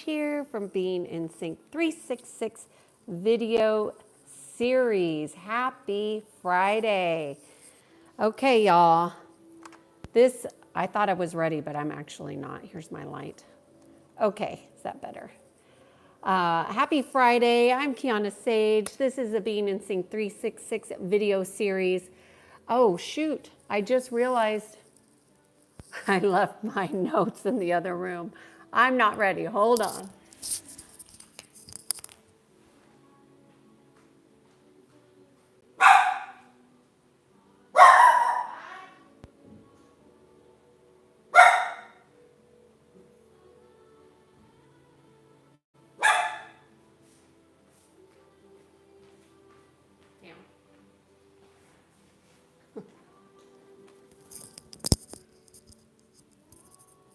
Here from Being in Sync 366 video series. Happy Friday. Okay, y'all. I thought I was ready, but I'm actually not. Here's my light. Okay, is that better? Happy Friday. I'm Kiannaa Sadge. This is a Being in Sync 366 video series. Oh, shoot. I just realized I left my notes in the other room. I'm not ready. Hold on.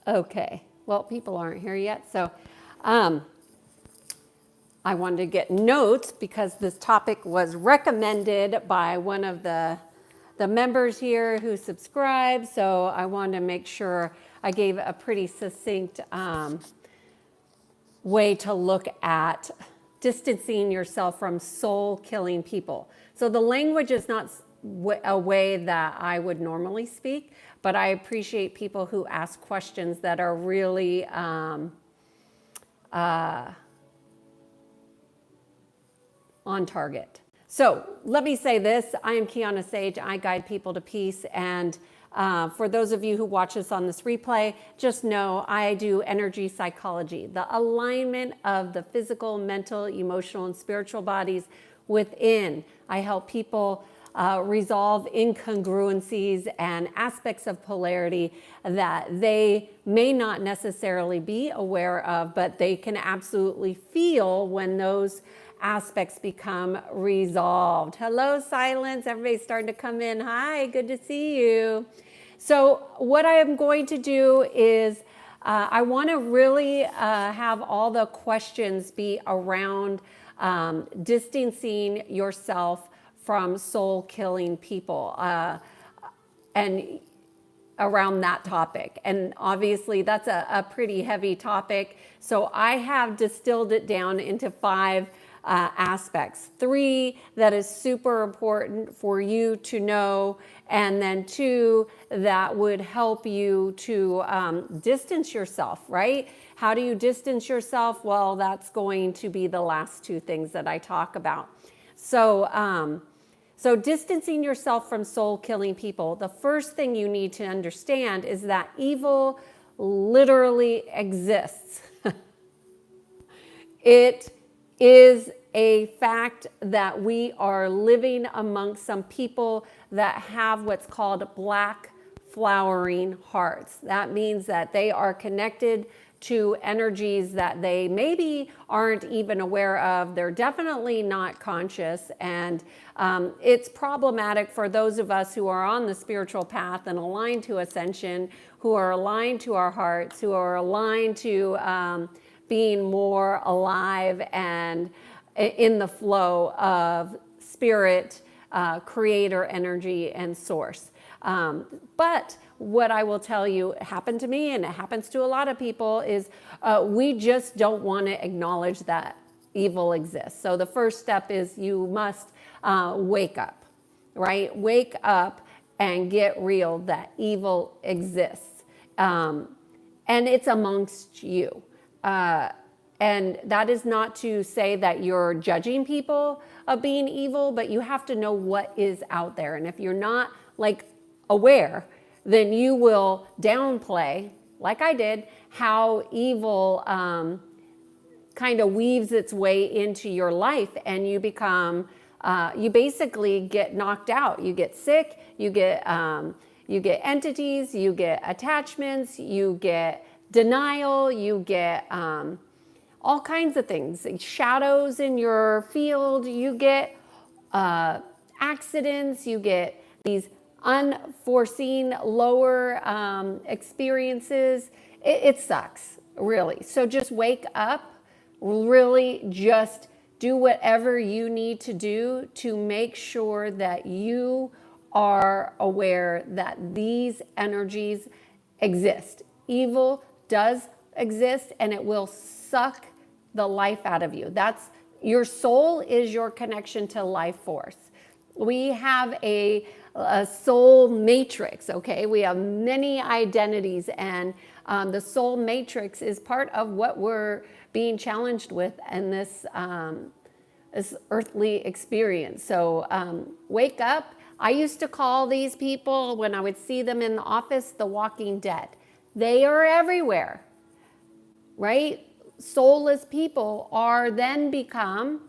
Okay, well, people aren't here yet, so I wanted to get notes because this topic was recommended by one of the members here who subscribed, so I wanted to make sure I gave a pretty succinct way to look at distancing yourself from soul-killing people. So the language is not a way that I would normally speak, but I appreciate people who ask questions that are really on target. So let me say this. I am Kiannaa Sadge. I guide people to peace. And for those of you who watch us on this replay, just know I do energy psychology, the alignment of the physical, mental, emotional, and spiritual bodies within. I help people resolve incongruencies and aspects of polarity that they may not necessarily be aware of, but they can absolutely feel when those aspects become resolved. Hello, Silence. Everybody's starting to come in. Hi, good to see you. So what I am going to do is I want to really have all the questions be around distancing yourself from soul-killing people and around that topic. And obviously that's a pretty heavy topic. So I have distilled it down into 5 aspects. 3 that is super important for you to know, and then 2 that would help you to distance yourself, right? How do you distance yourself? Well, that's going to be the last 2 things that I talk about. So distancing yourself from soul-killing people, the first thing you need to understand is that evil literally exists. It is a fact that we are living amongst some people that have what's called black flowering hearts. That means that they are connected to energies that they maybe aren't even aware of. They're definitely not conscious, and it's problematic for those of us who are on the spiritual path and aligned to ascension, who are aligned to our hearts, who are aligned to being more alive and in the flow of spirit, creator energy, and source. But what I will tell you happened to me, and it happens to a lot of people, is we just don't want to acknowledge that evil exists. So the first step is you must wake up, right? Wake up and get real that evil exists. And it's amongst you. And that is not to say that you're judging people of being evil, but you have to know what is out there. And if you're not aware, then you will downplay, like I did, how evil kind of weaves its way into your life, and you become, you basically get knocked out. You get sick, you get entities, you get attachments, you get denial, you get all kinds of things, shadows in your field, you get accidents, you get these unforeseen lower experiences. It sucks, really. So just wake up, really just do whatever you need to do to make sure that you are aware that these energies exist. Evil does exist, and it will suck the life out of you. That's your soul is your connection to life force. We have a soul matrix, okay? We have many identities, and the soul matrix is part of what we're being challenged with in this earthly experience. So wake up. I used to call these people, when I would see them in the office, the walking dead. They are everywhere, right? Soulless people are then become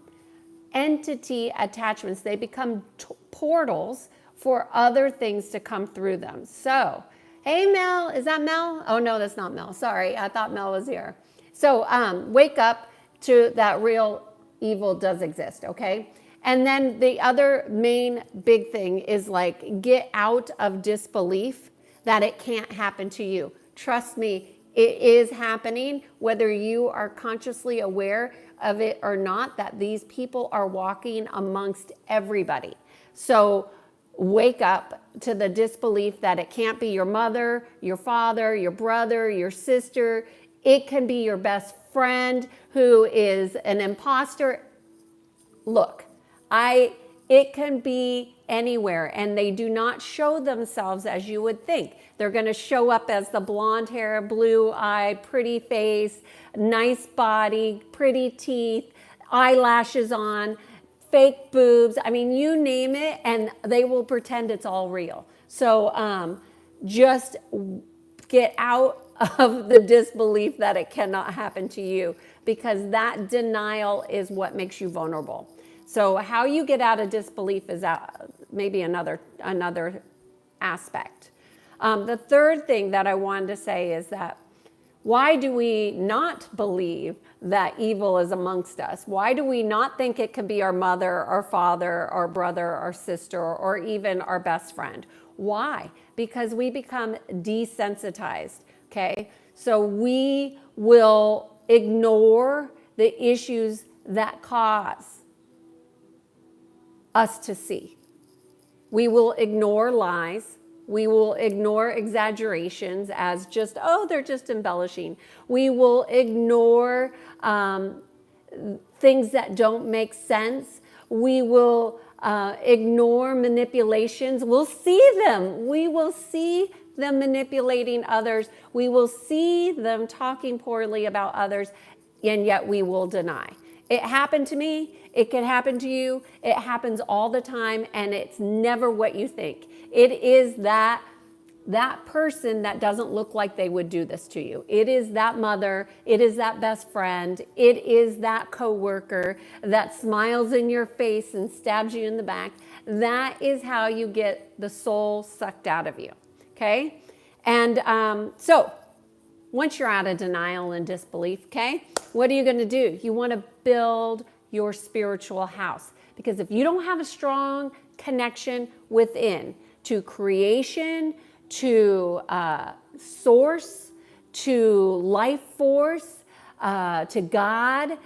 entity attachments. They become portals for other things to come through them. So, hey Mel, is that Mel? Oh no, that's not Mel. Sorry, I thought Mel was here. So wake up to that real evil does exist, okay? And then the other main big thing is like, get out of disbelief that it can't happen to you. Trust me, it is happening, whether you are consciously aware of it or not, that these people are walking amongst everybody. So wake up to the disbelief that it can't be your mother, your father, your brother, your sister. It can be your best friend who is an imposter. Look, it can be anywhere, and they do not show themselves as you would think. They're going to show up as the blonde hair, blue eye, pretty face, nice body, pretty teeth, eyelashes on, fake boobs. I mean, you name it, and they will pretend it's all real. So just get out of the disbelief that it cannot happen to you, because that denial is what makes you vulnerable. So how you get out of disbelief is maybe another aspect. The third thing that I wanted to say is that, why do we not believe that evil is amongst us? Why do we not think it could be our mother, our father, our brother, our sister, or even our best friend? Why? Because we become desensitized, okay? So we will ignore the issues that cause us to see. We will ignore lies. We will ignore exaggerations as just, oh, they're just embellishing. We will ignore things that don't make sense. We will ignore manipulations. We'll see them. We will see them manipulating others. We will see them talking poorly about others, and yet we will deny. It happened to me. It can happen to you. It happens all the time, and it's never what you think. It is that person that doesn't look like they would do this to you. It is that mother. It is that best friend. It is that coworker that smiles in your face and stabs you in the back. That is how you get the soul sucked out of you, okay? And so once you're out of denial and disbelief, okay, what are you going to do? You want to build your spiritual house, because if you don't have a strong connection within to creation, to source, to life force, to God.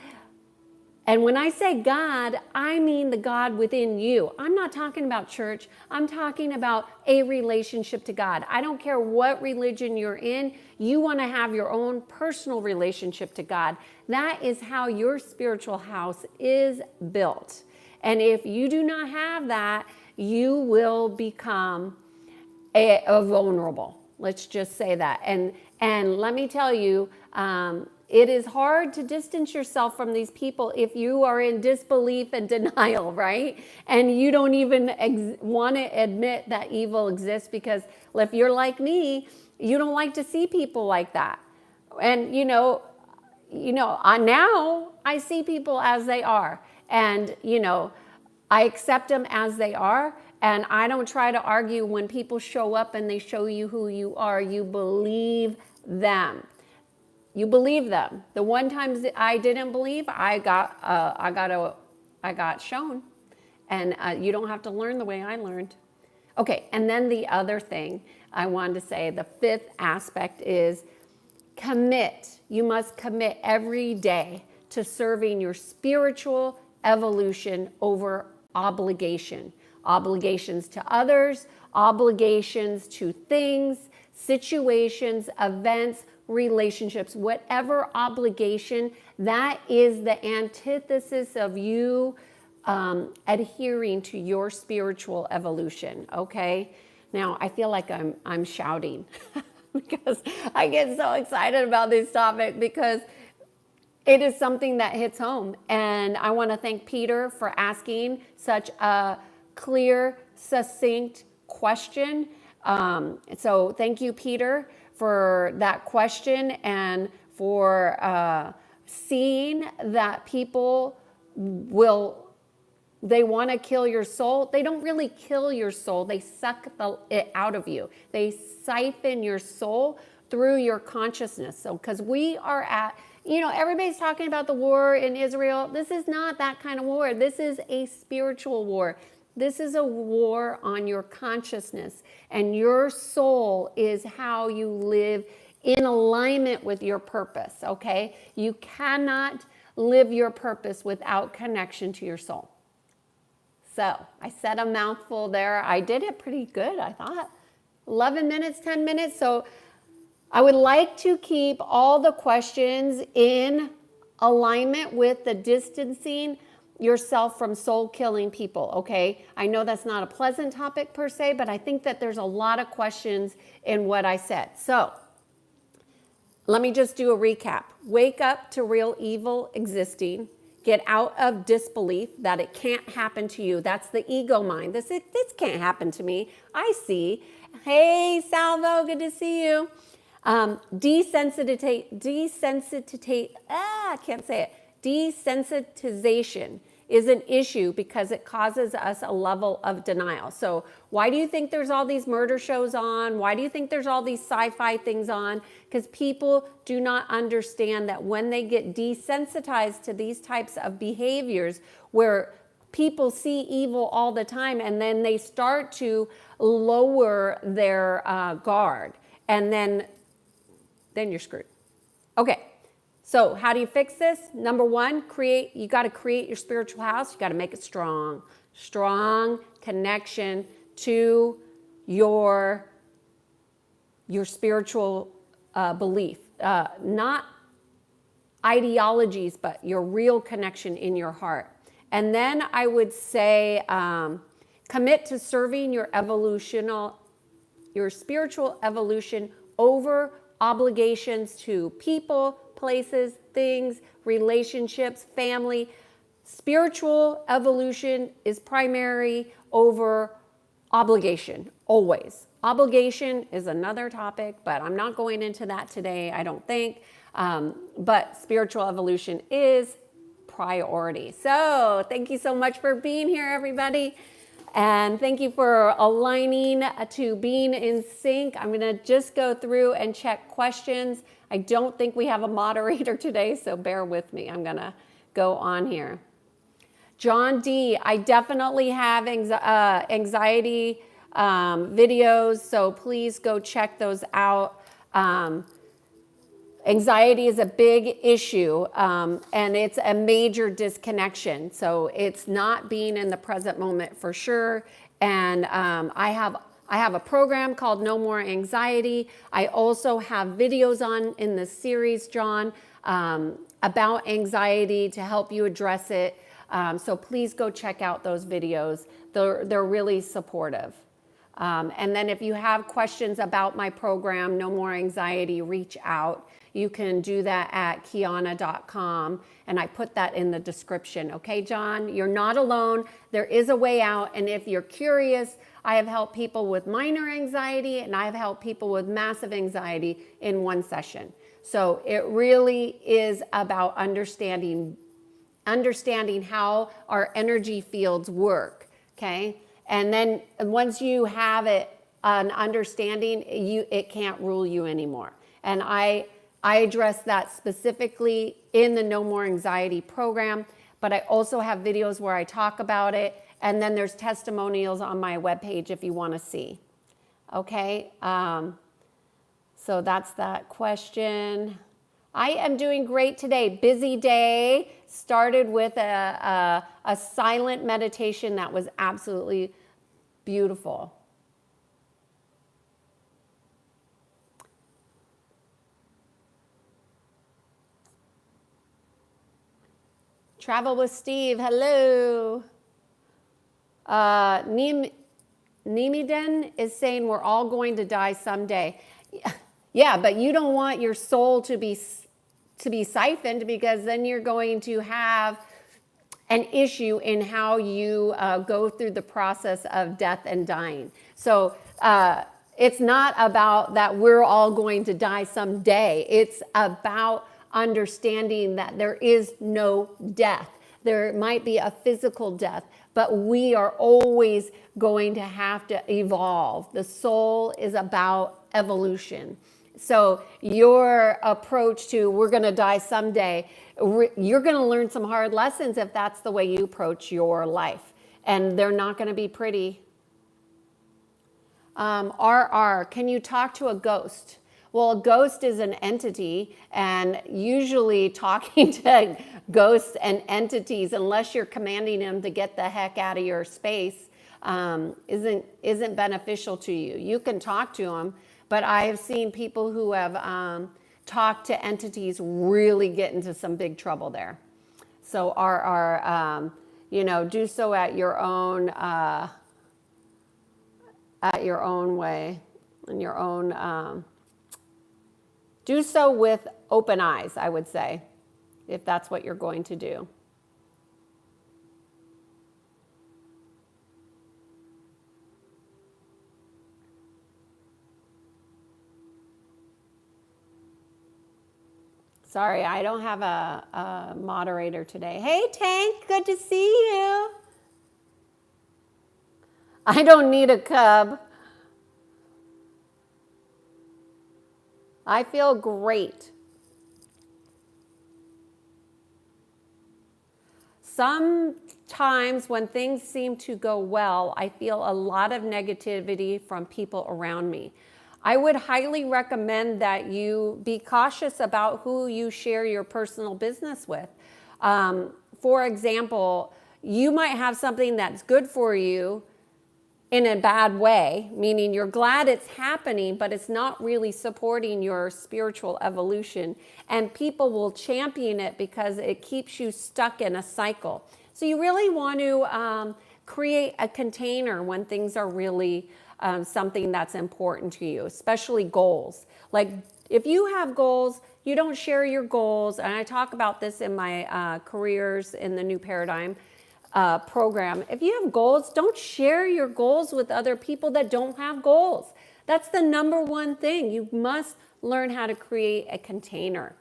And when I say God, I mean the God within you. I'm not talking about church. I'm talking about a relationship to God. I don't care what religion you're in. You want to have your own personal relationship to God. That is how your spiritual house is built. And if you do not have that, you will become a vulnerable. Let's just say that. And let me tell you, it is hard to distance yourself from these people if you are in disbelief and denial, right? And you don't even want to admit that evil exists, because if you're like me, you don't like to see people like that. And now I see people as they are, and I accept them as they are. And I don't try to argue when people show up and they show you who you are. You believe them. You believe them. The one time I didn't believe, I got shown. And you don't have to learn the way I learned. Okay, and then the other thing I wanted to say, the fifth aspect is commit. You must commit every day to serving your spiritual evolution over obligation. Obligations to others, obligations to things, situations, events, relationships, whatever obligation, that is the antithesis of you adhering to your spiritual evolution, okay? Now, I feel like I'm shouting because I get so excited about this topic because it is something that hits home. And I want to thank Peter for asking such a clear, succinct question. So thank you, Peter, for that question and for seeing that people they want to kill your soul. They don't really kill your soul. They suck it out of you. They siphon your soul through your consciousness. So, because we are at, everybody's talking about the war in Israel. This is not that kind of war. This is a spiritual war. This is a war on your consciousness, and your soul is how you live in alignment with your purpose, okay? You cannot live your purpose without connection to your soul. So I said a mouthful there. I did it pretty good, I thought. 11 minutes, 10 minutes. So I would like to keep all the questions in alignment with the distancing yourself from soul-killing people, okay? I know that's not a pleasant topic per se, but I think that there's a lot of questions in what I said. So let me just do a recap. Wake up to real evil existing. Get out of disbelief that it can't happen to you. That's the ego mind. This can't happen to me. I see. Hey, Salvo, good to see you. Desensitization is an issue because it causes us a level of denial. So why do you think there's all these murder shows on? Why do you think there's all these sci-fi things on? Because people do not understand that when they get desensitized to these types of behaviors where people see evil all the time and then they start to lower their guard, and then you're screwed. Okay. So how do you fix this? Number one, you got to create your spiritual house. You got to make it strong. Strong connection to your spiritual belief. Not ideologies, but your real connection in your heart. And then I would say commit to serving your spiritual evolution over obligations to people, places, things, relationships, family. Spiritual evolution is primary over obligation, always. Obligation is another topic, but I'm not going into that today, I don't think. But spiritual evolution is priority. So thank you so much for being here, everybody. And thank you for aligning to being in sync. I'm going to just go through and check questions. I don't think we have a moderator today, so bear with me. I'm going to go on here. John D., I definitely have anxiety videos, so please go check those out. Anxiety is a big issue, and it's a major disconnection. So it's not being in the present moment for sure. And I have a program called No More Anxiety. I also have videos in the series, John, about anxiety to help you address it. So please go check out those videos. They're really supportive. And then if you have questions about my program, No More Anxiety, reach out. You can do that at Kiannaa.com, and I put that in the description. Okay, John, you're not alone. There is a way out, and if you're curious, I have helped people with minor anxiety, and I have helped people with massive anxiety in one session. So it really is about understanding how our energy fields work, okay? And then once you have an understanding, it can't rule you anymore. And I address that specifically in the No More Anxiety program, but I also have videos where I talk about it, and then there's testimonials on my webpage if you want to see. Okay, so that's that question. I am doing great today. Busy day. Started with a silent meditation that was absolutely beautiful. Travel with Steve, hello. Nimiden is saying we're all going to die someday. Yeah, but you don't want your soul to be siphoned, because then you're going to have an issue in how you go through the process of death and dying. So it's not about that we're all going to die someday. It's about understanding that there is no death. There might be a physical death, but we are always going to have to evolve. The soul is about evolution. So your approach to we're going to die someday, you're going to learn some hard lessons if that's the way you approach your life. And they're not going to be pretty. RR, can you talk to a ghost? Well, a ghost is an entity, and usually talking to ghosts and entities, unless you're commanding them to get the heck out of your space, isn't beneficial to you. You can talk to them, but I have seen people who have talked to entities really get into some big trouble there. So do so at your own way, in your own. Do so with open eyes, I would say, if that's what you're going to do. Sorry, I don't have a moderator today. Hey, Tank, good to see you. I don't need a cub. I feel great. Sometimes when things seem to go well, I feel a lot of negativity from people around me. I would highly recommend that you be cautious about who you share your personal business with. For example, you might have something that's good for you in a bad way, meaning you're glad it's happening, but it's not really supporting your spiritual evolution. And people will champion it because it keeps you stuck in a cycle. So you really want to create a container when things are really something that's important to you, especially goals. Like if you have goals, you don't share your goals. And I talk about this in my Careers in the New Paradigm program. If you have goals, don't share your goals with other people that don't have goals. That's the number one thing. You must learn how to create a container.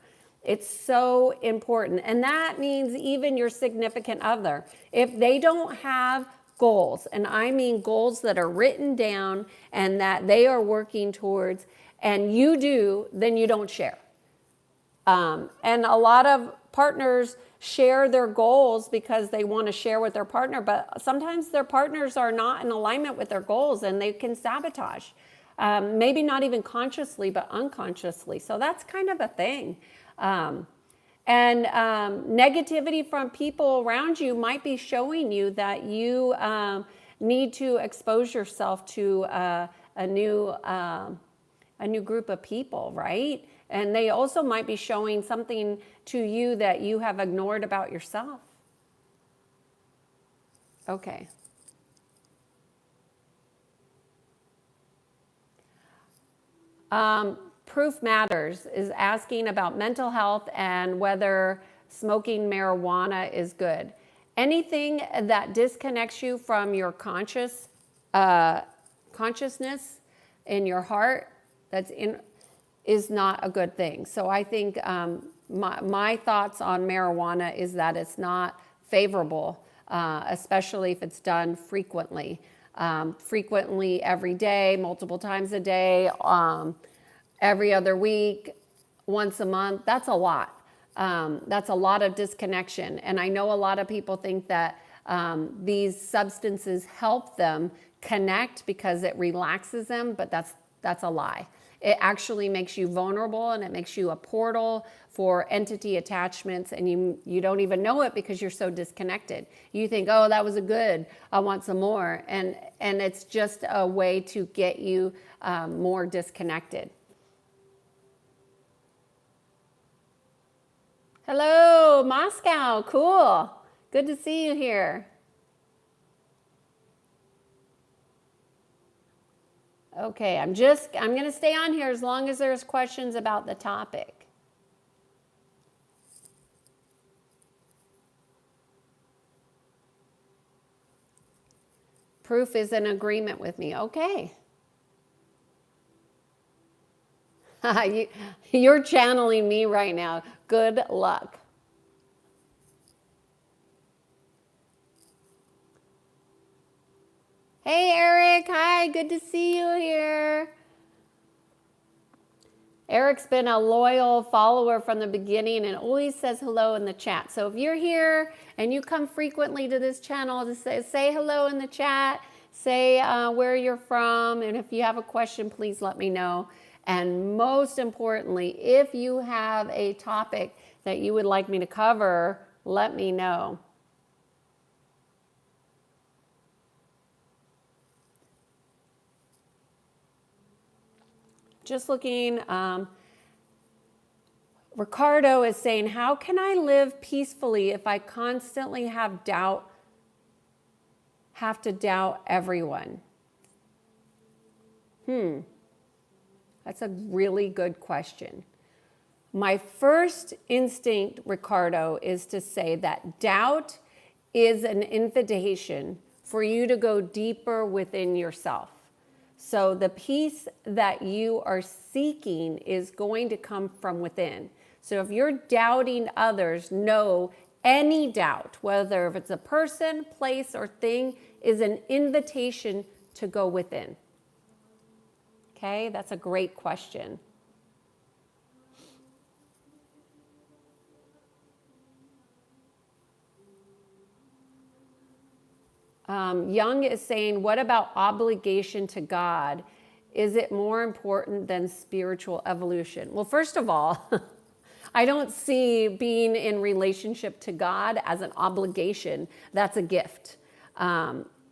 It's so important. And that means even your significant other. If they don't have goals, and I mean goals that are written down and that they are working towards, and you do, then you don't share. And a lot of partners share their goals because they want to share with their partner, but sometimes their partners are not in alignment with their goals and they can sabotage. Maybe not even consciously, but unconsciously. So that's kind of a thing. Negativity from people around you might be showing you that you need to expose yourself to a new group of people, right? And they also might be showing something to you that you have ignored about yourself. Okay. Proof Matters is asking about mental health and whether smoking marijuana is good. Anything that disconnects you from your consciousness in your heart is not a good thing. So I think my thoughts on marijuana is that it's not favorable, especially if it's done frequently. Frequently every day, multiple times a day, every other week, once a month. That's a lot. That's a lot of disconnection. And I know a lot of people think that these substances help them connect because it relaxes them, but that's a lie. It actually makes you vulnerable, and it makes you a portal for entity attachments, and you don't even know it because you're so disconnected. You think, oh, that was a good, I want some more. And it's just a way to get you more disconnected. Hello, Moscow. Cool. Good to see you here. Okay, I'm going to stay on here as long as there's questions about the topic. Proof is in agreement with me. Okay. You're channeling me right now. Good luck. Hey, Eric. Hi, good to see you here. Eric's been a loyal follower from the beginning and always says hello in the chat. So if you're here and you come frequently to this channel, to say hello in the chat, say where you're from, and if you have a question, please let me know. And most importantly, if you have a topic that you would like me to cover, let me know. Just looking, Ricardo is saying, how can I live peacefully if I constantly have to doubt everyone? That's a really good question. My first instinct, Ricardo, is to say that doubt is an invitation for you to go deeper within yourself. So the peace that you are seeking is going to come from within. So if you're doubting others, know any doubt, whether if it's a person, place, or thing, is an invitation to go within. Okay, that's a great question. Young is saying, what about obligation to God? Is it more important than spiritual evolution? Well, first of all, I don't see being in relationship to God as an obligation. That's a gift.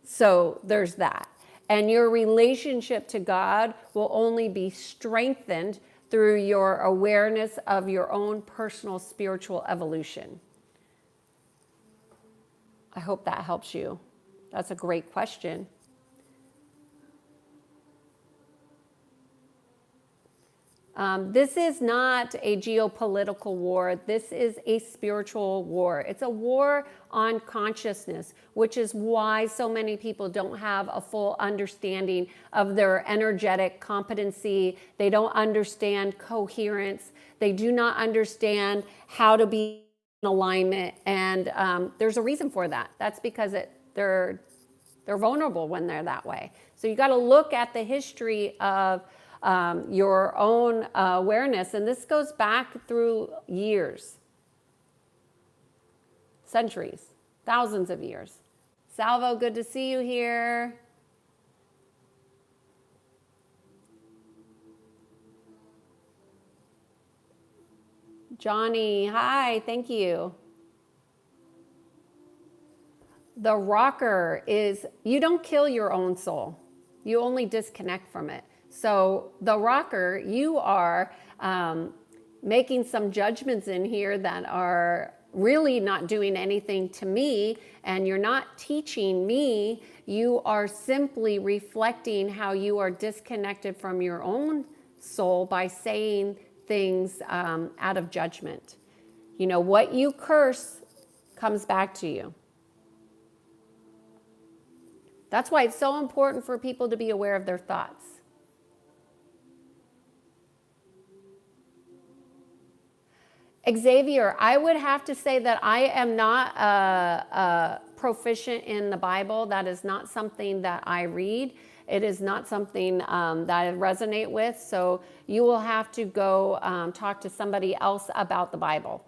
So there's that. And your relationship to God will only be strengthened through your awareness of your own personal spiritual evolution. I hope that helps you. That's a great question. This is not a geopolitical war. This is a spiritual war. It's a war on consciousness, which is why so many people don't have a full understanding of their energetic competency. They don't understand coherence. They do not understand how to be in alignment. And there's a reason for that. That's because they're vulnerable when they're that way. So you got to look at the history of your own awareness, and this goes back through years, centuries, thousands of years. Salvo, good to see you here. Johnny, hi, thank you. The rocker is, you don't kill your own soul. You only disconnect from it. So the rocker, you are making some judgments in here that are really not doing anything to me, and you're not teaching me. You are simply reflecting how you are disconnected from your own soul by saying things out of judgment. You know, what you curse comes back to you. That's why it's so important for people to be aware of their thoughts. Xavier, I would have to say that I am not proficient in the Bible. That is not something that I read. It is not something that I resonate with. So you will have to go talk to somebody else about the Bible.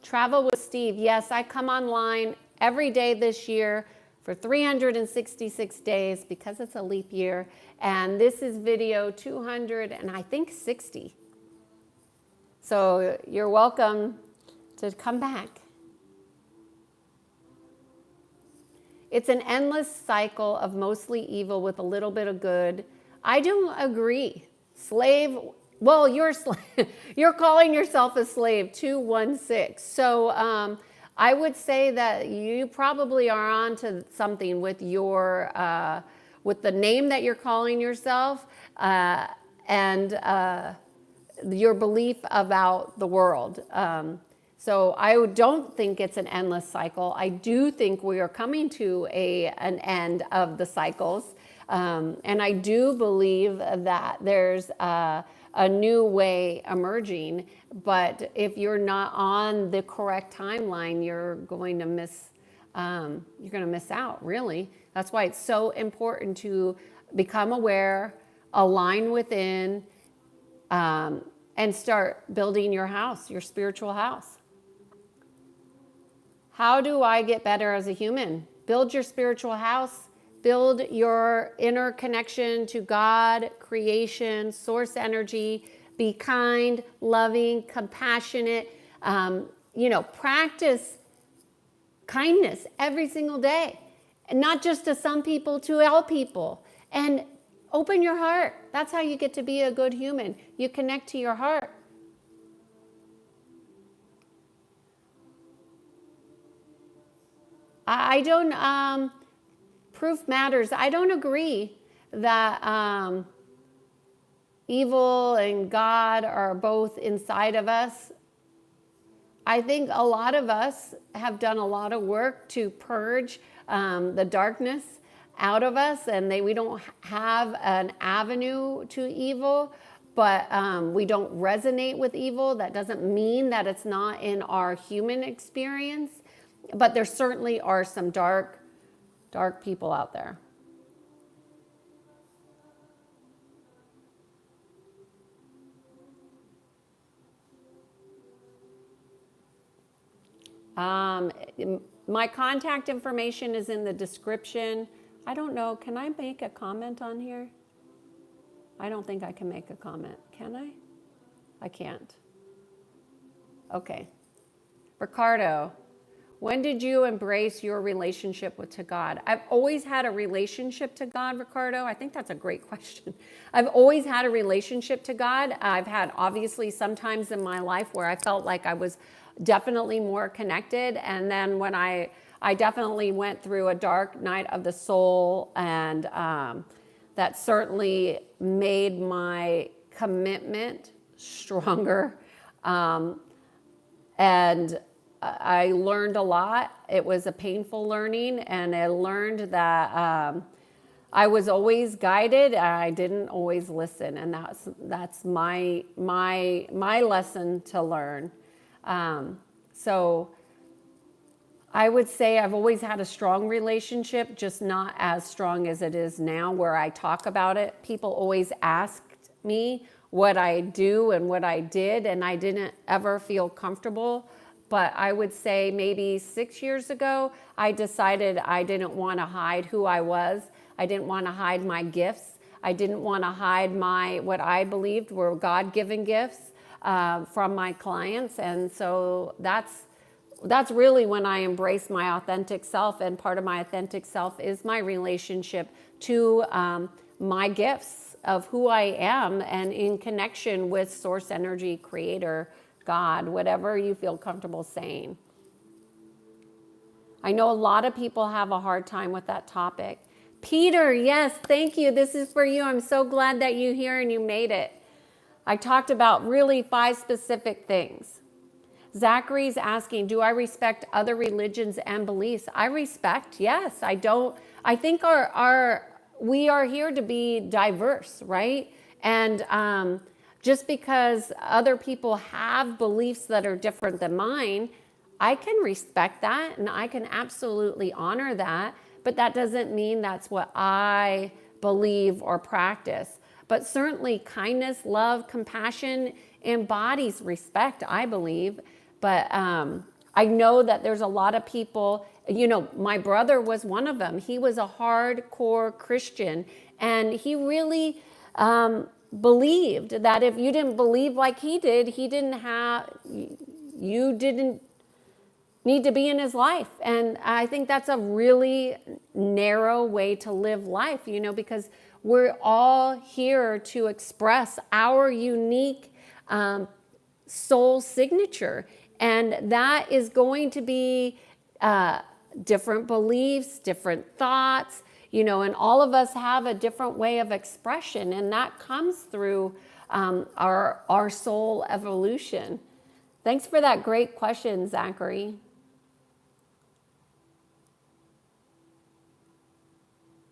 Travel with Steve. Yes, I come online every day this year for 366 days because it's a leap year. And this is video 200 and I think 60. So you're welcome to come back. It's an endless cycle of mostly evil with a little bit of good. I don't agree. Slave, well, you're you're calling yourself a slave, 216. So I would say that you probably are onto something with your with the name that you're calling yourself and your belief about the world. So I don't think it's an endless cycle. I do think we are coming to an end of the cycles. And I do believe that there's a new way emerging. But if you're not on the correct timeline, you're going to miss out, really. That's why it's so important to become aware, align within, and start building your house, your spiritual house. How do I get better as a human? Build your spiritual house. Build your inner connection to God, creation, source energy. Be kind, loving, compassionate. Practice kindness every single day. And not just to some people, to all people. And open your heart. That's how you get to be a good human. You connect to your heart. I don't, proof matters. I don't agree that evil and God are both inside of us. I think a lot of us have done a lot of work to purge the darkness out of us, and we don't have an avenue to evil, but we don't resonate with evil. That doesn't mean that it's not in our human experience, but there certainly are some dark people out there. My contact information is in the description. I don't know, can I make a comment on here? I don't think I can make a comment. Can I? I can't. Okay. Ricardo, when did you embrace your relationship to God? I've always had a relationship to God, Ricardo. I think that's a great question. I've always had a relationship to God. I've had obviously some times in my life where I felt like I was definitely more connected. And then when I definitely went through a dark night of the soul, and that certainly made my commitment stronger. And I learned a lot. It was a painful learning, and I learned that I was always guided, and I didn't always listen, and that's my lesson to learn. So I would say I've always had a strong relationship, just not as strong as it is now, where I talk about it. People always asked me what I do and what I did, and I didn't ever feel comfortable. But I would say maybe 6 years ago, I decided I didn't want to hide who I was. I didn't want to hide my gifts. I didn't want to hide what I believed were God-given gifts from my clients. And so that's really when I embraced my authentic self. And part of my authentic self is my relationship to my gifts of who I am, and in connection with source energy, creator, God, whatever you feel comfortable saying. I know a lot of people have a hard time with that topic. Peter, yes, thank you. This is for you. I'm so glad that you're here and you made it. I talked about really 5 specific things. Zachary's asking, do I respect other religions and beliefs? I respect, yes. I don't. I think we are here to be diverse, right? And just because other people have beliefs that are different than mine, I can respect that and I can absolutely honor that, but that doesn't mean that's what I believe or practice. But certainly kindness, love, compassion embodies respect, I believe. But I know that there's a lot of people, my brother was one of them. He was a hardcore Christian, and he really believed that if you didn't believe like he did, you didn't need to be in his life. And I think that's a really narrow way to live life, because we're all here to express our unique soul signature. And that is going to be different beliefs, different thoughts, and all of us have a different way of expression. And that comes through our soul evolution. Thanks for that great question, Zachary.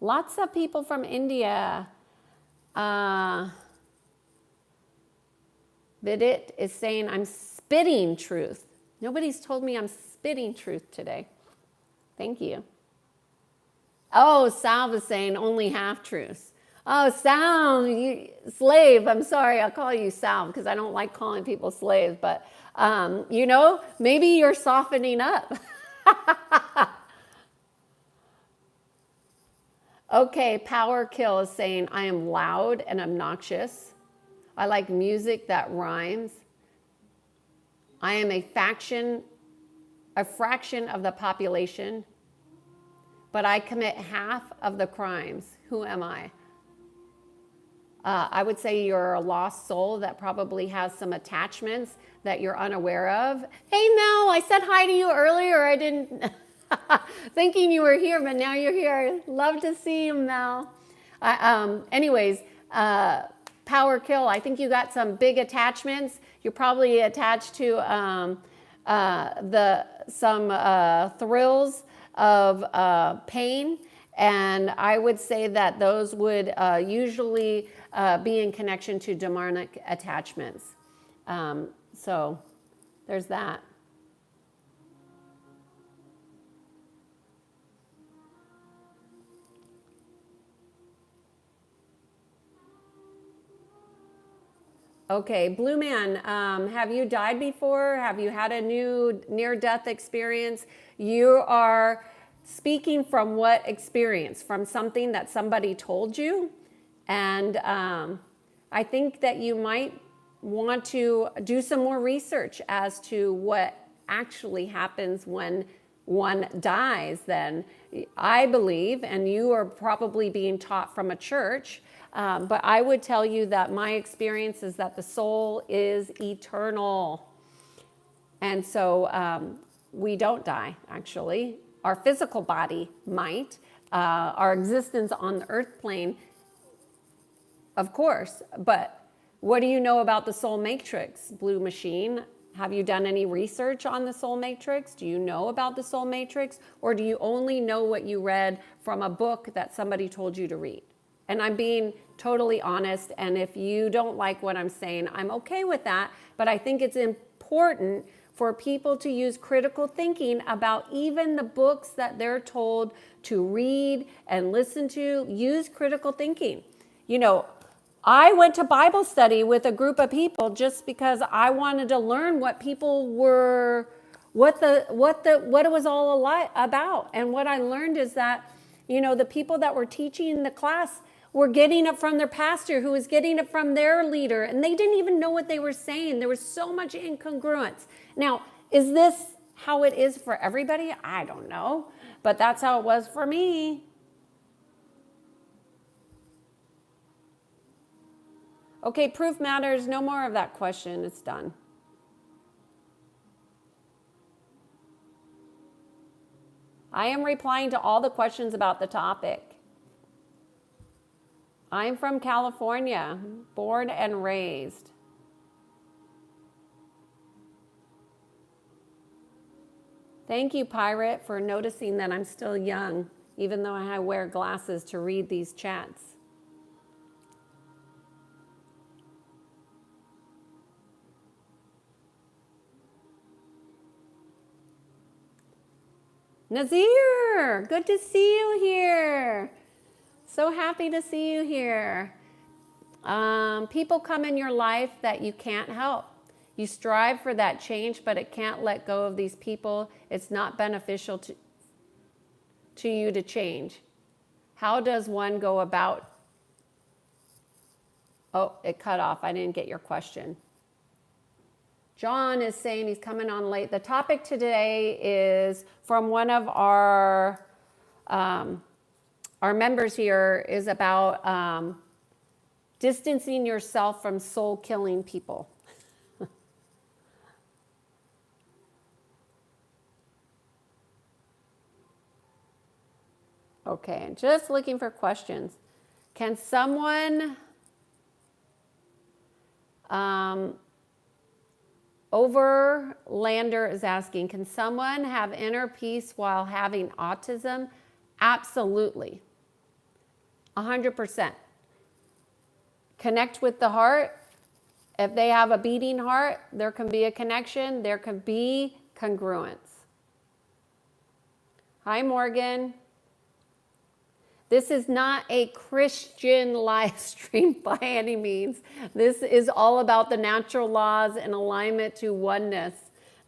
Lots of people from India. Vidit is saying, I'm spitting truth. Nobody's told me I'm spitting truth today. Thank you. Oh, Salve is saying only half truths. Oh, Salve, slave. I'm sorry, I'll call you Salve because I don't like calling people slaves. But, maybe you're softening up. Okay, Power Kill is saying, I am loud and obnoxious. I like music that rhymes. I am a fraction of the population, but I commit half of the crimes. Who am I? I would say you're a lost soul that probably has some attachments that you're unaware of. Hey, Mel, I said hi to you earlier. I didn't... Thinking you were here, but now you're here. Love to see you, Mel. Anyways, Power Kill, I think you got some big attachments. You're probably attached to some thrills of pain. And I would say that those would usually be in connection to demonic attachments. So there's that. Okay, Blue Man, have you died before? Have you had a new near-death experience? You are speaking from what experience? From something that somebody told you? And I think that you might want to do some more research as to what actually happens when one dies then. I believe, and you are probably being taught from a church, but I would tell you that my experience is that the soul is eternal. And so we don't die, actually. Our physical body might. Our existence on the earth plane, of course. But what do you know about the soul matrix, Blue Machine? Have you done any research on the soul matrix? Do you know about the soul matrix? Or do you only know what you read from a book that somebody told you to read? And I'm being totally honest, and if you don't like what I'm saying, I'm okay with that, but I think it's important for people to use critical thinking about even the books that they're told to read and listen to. Use critical thinking. I went to Bible study with a group of people just because I wanted to learn what people were, what it was all about. And what I learned is that, the people that were teaching the class were getting it from their pastor, who was getting it from their leader, and they didn't even know what they were saying. There was so much incongruence. Now, is this how it is for everybody? I don't know, but that's how it was for me. Okay, proof matters. No more of that question. It's done. I am replying to all the questions about the topic. I'm from California, born and raised. Thank you, Pirate, for noticing that I'm still young, even though I wear glasses to read these chats. Nazir, good to see you here. So happy to see you here. People come in your life that you can't help. You strive for that change, but it can't let go of these people. It's not beneficial to you to change. How does one go about? Oh, it cut off. I didn't get your question. John is saying he's coming on late. The topic today is from one of our members here, is about distancing yourself from soul-killing people. Okay, and just looking for questions. Can someone, Overlander is asking, can someone have inner peace while having autism? Absolutely. 100%. Connect with the heart. If they have a beating heart, there can be a connection. There can be congruence. Hi, Morgan. This is not a Christian live stream by any means. This is all about the natural laws and alignment to oneness,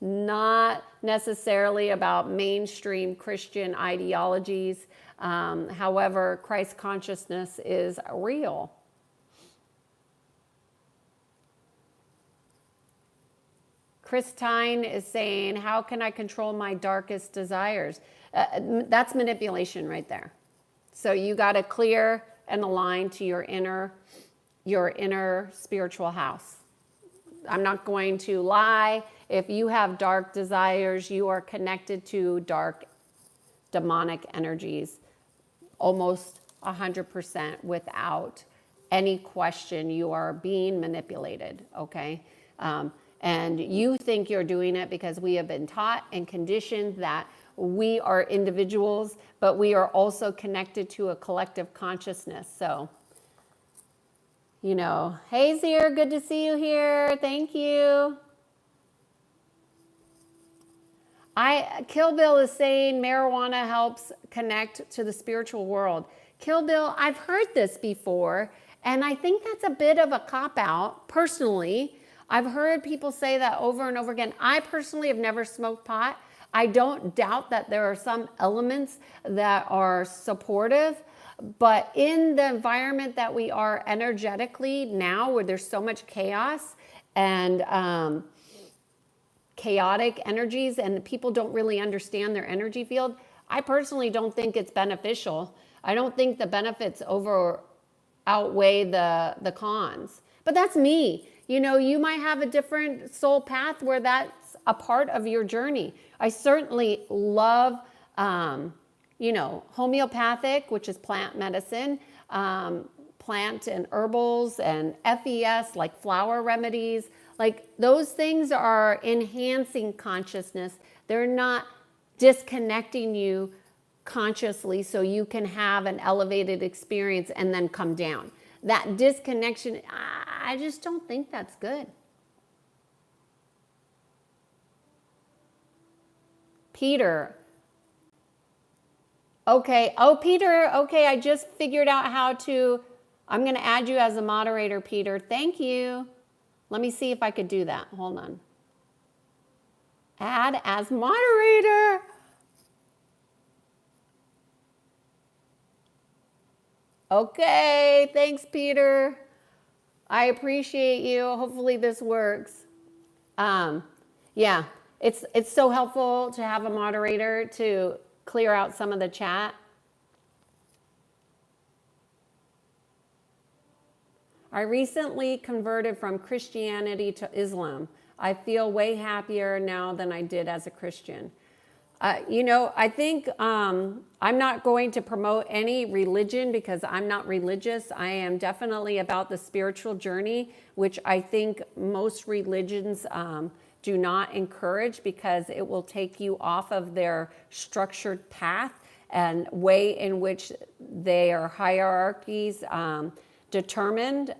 not necessarily about mainstream Christian ideologies. However, Christ consciousness is real. Christine is saying, how can I control my darkest desires? That's manipulation right there. So you got to clear and align to your inner spiritual house. I'm not going to lie. If you have dark desires, you are connected to dark demonic energies almost 100% without any question. You are being manipulated, okay? And you think you're doing it because we have been taught and conditioned that we are individuals, but we are also connected to a collective consciousness. So, you know, hey Zir, good to see you here. Thank you. Kill Bill is saying marijuana helps connect to the spiritual world. Kill Bill, I've heard this before, and I think that's a bit of a cop-out, personally. I've heard people say that over and over again. I personally have never smoked pot. I don't doubt that there are some elements that are supportive, but in the environment that we are energetically now, where there's so much chaos and chaotic energies, and people don't really understand their energy field, I personally don't think it's beneficial. I don't think the benefits outweigh the cons. But that's me. You know, you might have a different soul path where that's a part of your journey. I certainly love, you know, homeopathic, which is plant medicine, plant and herbals, and FES, like flower remedies. Like, those things are enhancing consciousness. They're not disconnecting you consciously so you can have an elevated experience and then come down. That disconnection, I just don't think that's good. Peter. Okay. Oh, Peter. Okay. I just figured out how to, I'm going to add you as a moderator, Peter. Thank you. Let me see if I could do that. Hold on. Add as moderator. Okay. Thanks, Peter. I appreciate you. Hopefully this works. Yeah. It's so helpful to have a moderator to clear out some of the chat. I recently converted from Christianity to Islam. I feel way happier now than I did as a Christian. You know, I think I'm not going to promote any religion because I'm not religious. I am definitely about the spiritual journey, which I think most religions do not encourage, because it will take you off of their structured path and way in which their hierarchies determined.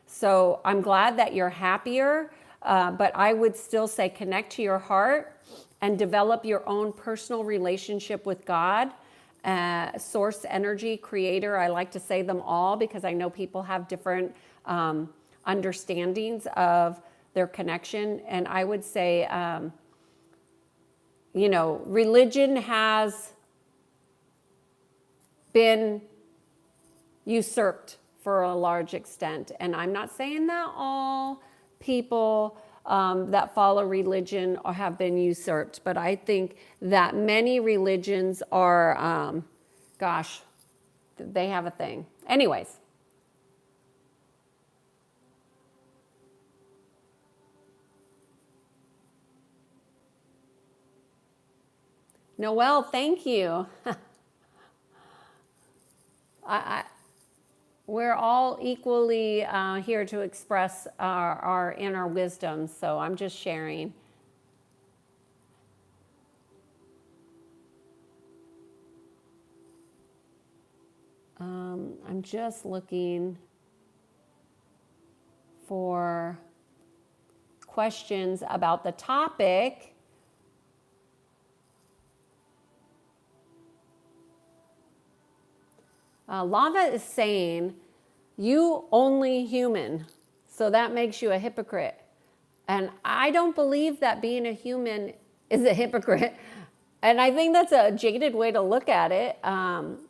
So I'm glad that you're happier, but I would still say connect to your heart and develop your own personal relationship with God, source energy, creator. I like to say them all because I know people have different understandings of their connection. And I would say, you know, religion has been usurped for a large extent. And I'm not saying that all people that follow religion or have been usurped. But I think that many religions are, gosh, they have a thing. Anyways. Noelle, thank you. We're all equally here to express our inner wisdom, so I'm just sharing. I'm just looking for questions about the topic. Lava is saying, you only human, so that makes you a hypocrite. And I don't believe that being a human is a hypocrite. And I think that's a jaded way to look at it.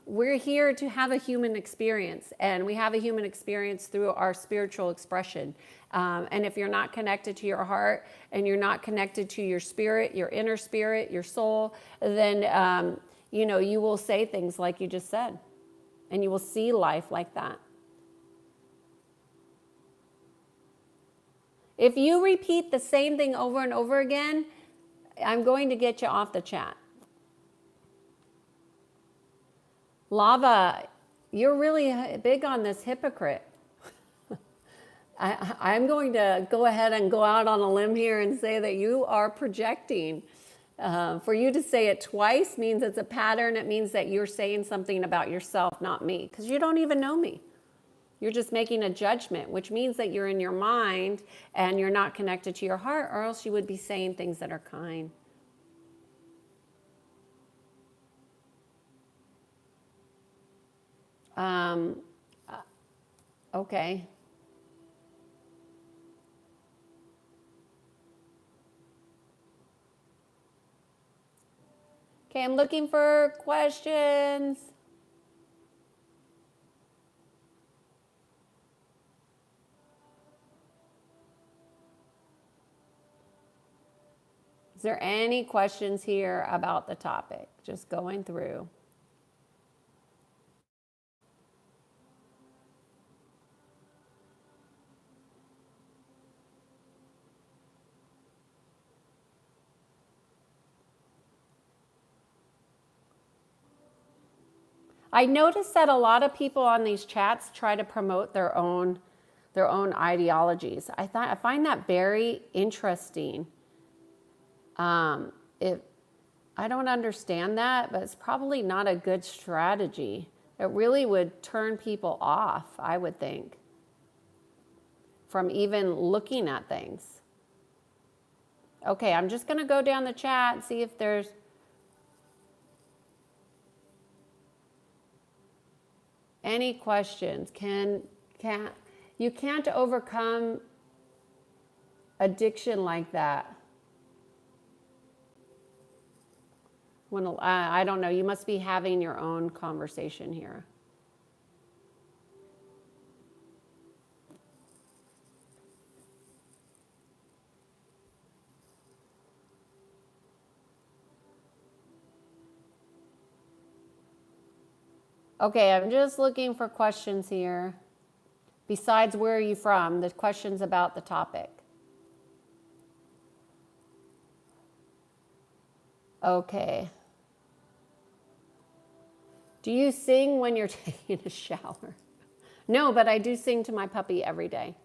We're here to have a human experience, and we have a human experience through our spiritual expression. And if you're not connected to your heart and you're not connected to your spirit, your inner spirit, your soul, then you will say things like you just said, and you will see life like that. If you repeat the same thing over and over again, I'm going to get you off the chat. Lava, you're really big on this hypocrite. I'm going to go ahead and go out on a limb here and say that you are projecting. For you to say it twice means it's a pattern. It means that you're saying something about yourself, not me, because you don't even know me. You're just making a judgment, which means that you're in your mind and you're not connected to your heart, or else you would be saying things that are kind. Okay. Okay, I'm looking for questions. Is there any questions here about the topic? Just going through. I noticed that a lot of people on these chats try to promote their own ideologies. I find that very interesting. I don't understand that, but it's probably not a good strategy. It really would turn people off, I would think, from even looking at things. Okay, I'm just going to go down the chat and see if there's any questions. You can't overcome addiction like that. I don't know, you must be having your own conversation here. Okay, I'm just looking for questions here. Besides, where are you from? The questions about the topic. Okay. Do you sing when you're taking a shower? No, but I do sing to my puppy every day.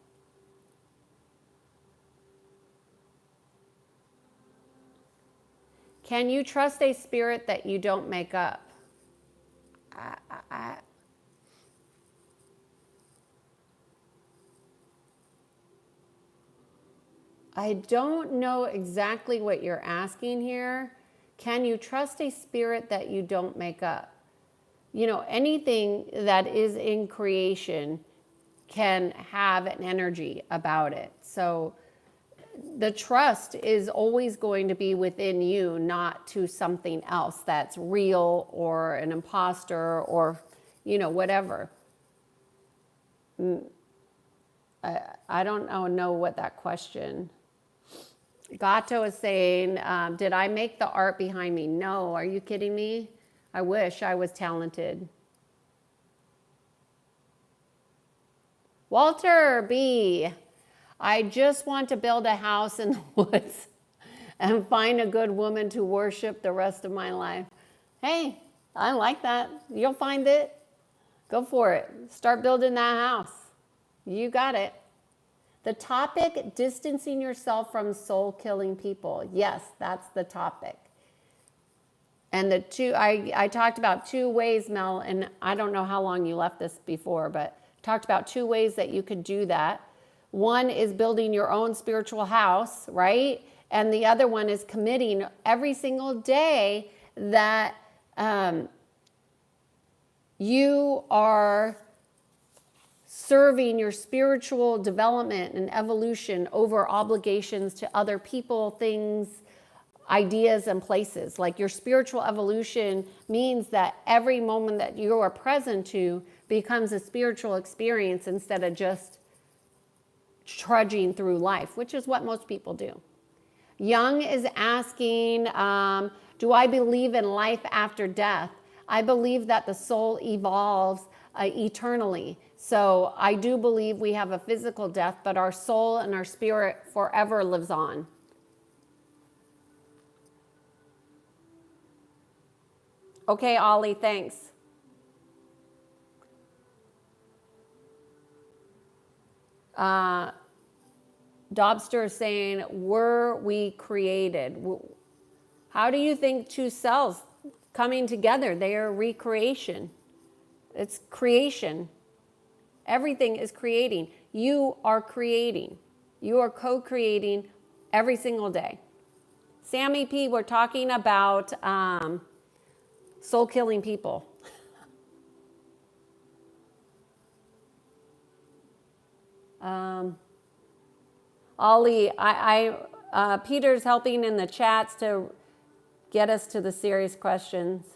Can you trust a spirit that you don't make up? I don't know exactly what you're asking here. Can you trust a spirit that you don't make up? You know, anything that is in creation can have an energy about it. So the trust is always going to be within you, not to something else that's real or an imposter or, whatever. I don't know what that question. Gato is saying, did I make the art behind me? No, are you kidding me? I wish I was talented. Walter B., I just want to build a house in the woods and find a good woman to worship the rest of my life. Hey, I like that. You'll find it. Go for it. Start building that house. You got it. The topic, distancing yourself from soul-killing people. Yes, that's the topic. And the two, I talked about 2 ways, Mel, and I don't know how long you left this before, but talked about 2 ways that you could do that. One is building your own spiritual house, right? And the other one is committing every single day that you are serving your spiritual development and evolution over obligations to other people, things, ideas, and places. Like your spiritual evolution means that every moment that you are present to becomes a spiritual experience instead of just trudging through life, which is what most people do. Young is asking, do I believe in life after death? I believe that the soul evolves eternally. So I do believe we have a physical death, but our soul and our spirit forever lives on. Okay, Ollie, thanks. Dobster is saying, were we created? How do you think 2 cells coming together? They are recreation. It's creation. Everything is creating. You are creating. You are co-creating every single day. Sammy P., we're talking about soul-killing people. Ollie, Peter's helping in the chats to get us to the serious questions.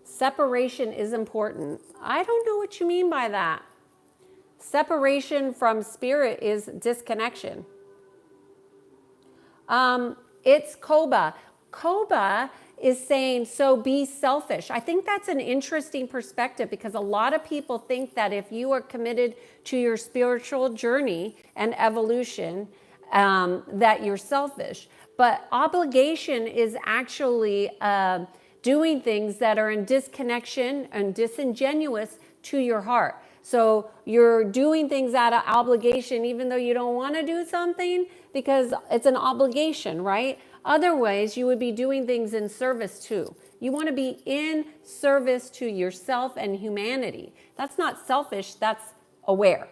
Separation is important. I don't know what you mean by that. Separation from spirit is disconnection. It's Koba. Koba is saying, so be selfish. I think that's an interesting perspective because a lot of people think that if you are committed to your spiritual journey and evolution, that you're selfish. But obligation is actually doing things that are in disconnection and disingenuous to your heart. So you're doing things out of obligation even though you don't want to do something because it's an obligation, right? Otherwise, you would be doing things in service to. You want to be in service to yourself and humanity. That's not selfish, that's aware.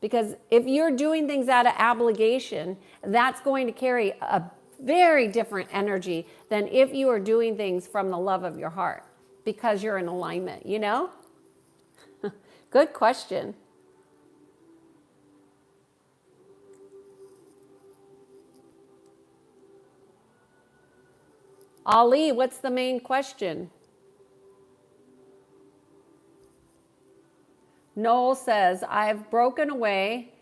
Because if you're doing things out of obligation, that's going to carry a very different energy than if you are doing things from the love of your heart because you're in alignment, you know? Good question. Ali, what's the main question? Noel says, I've broken away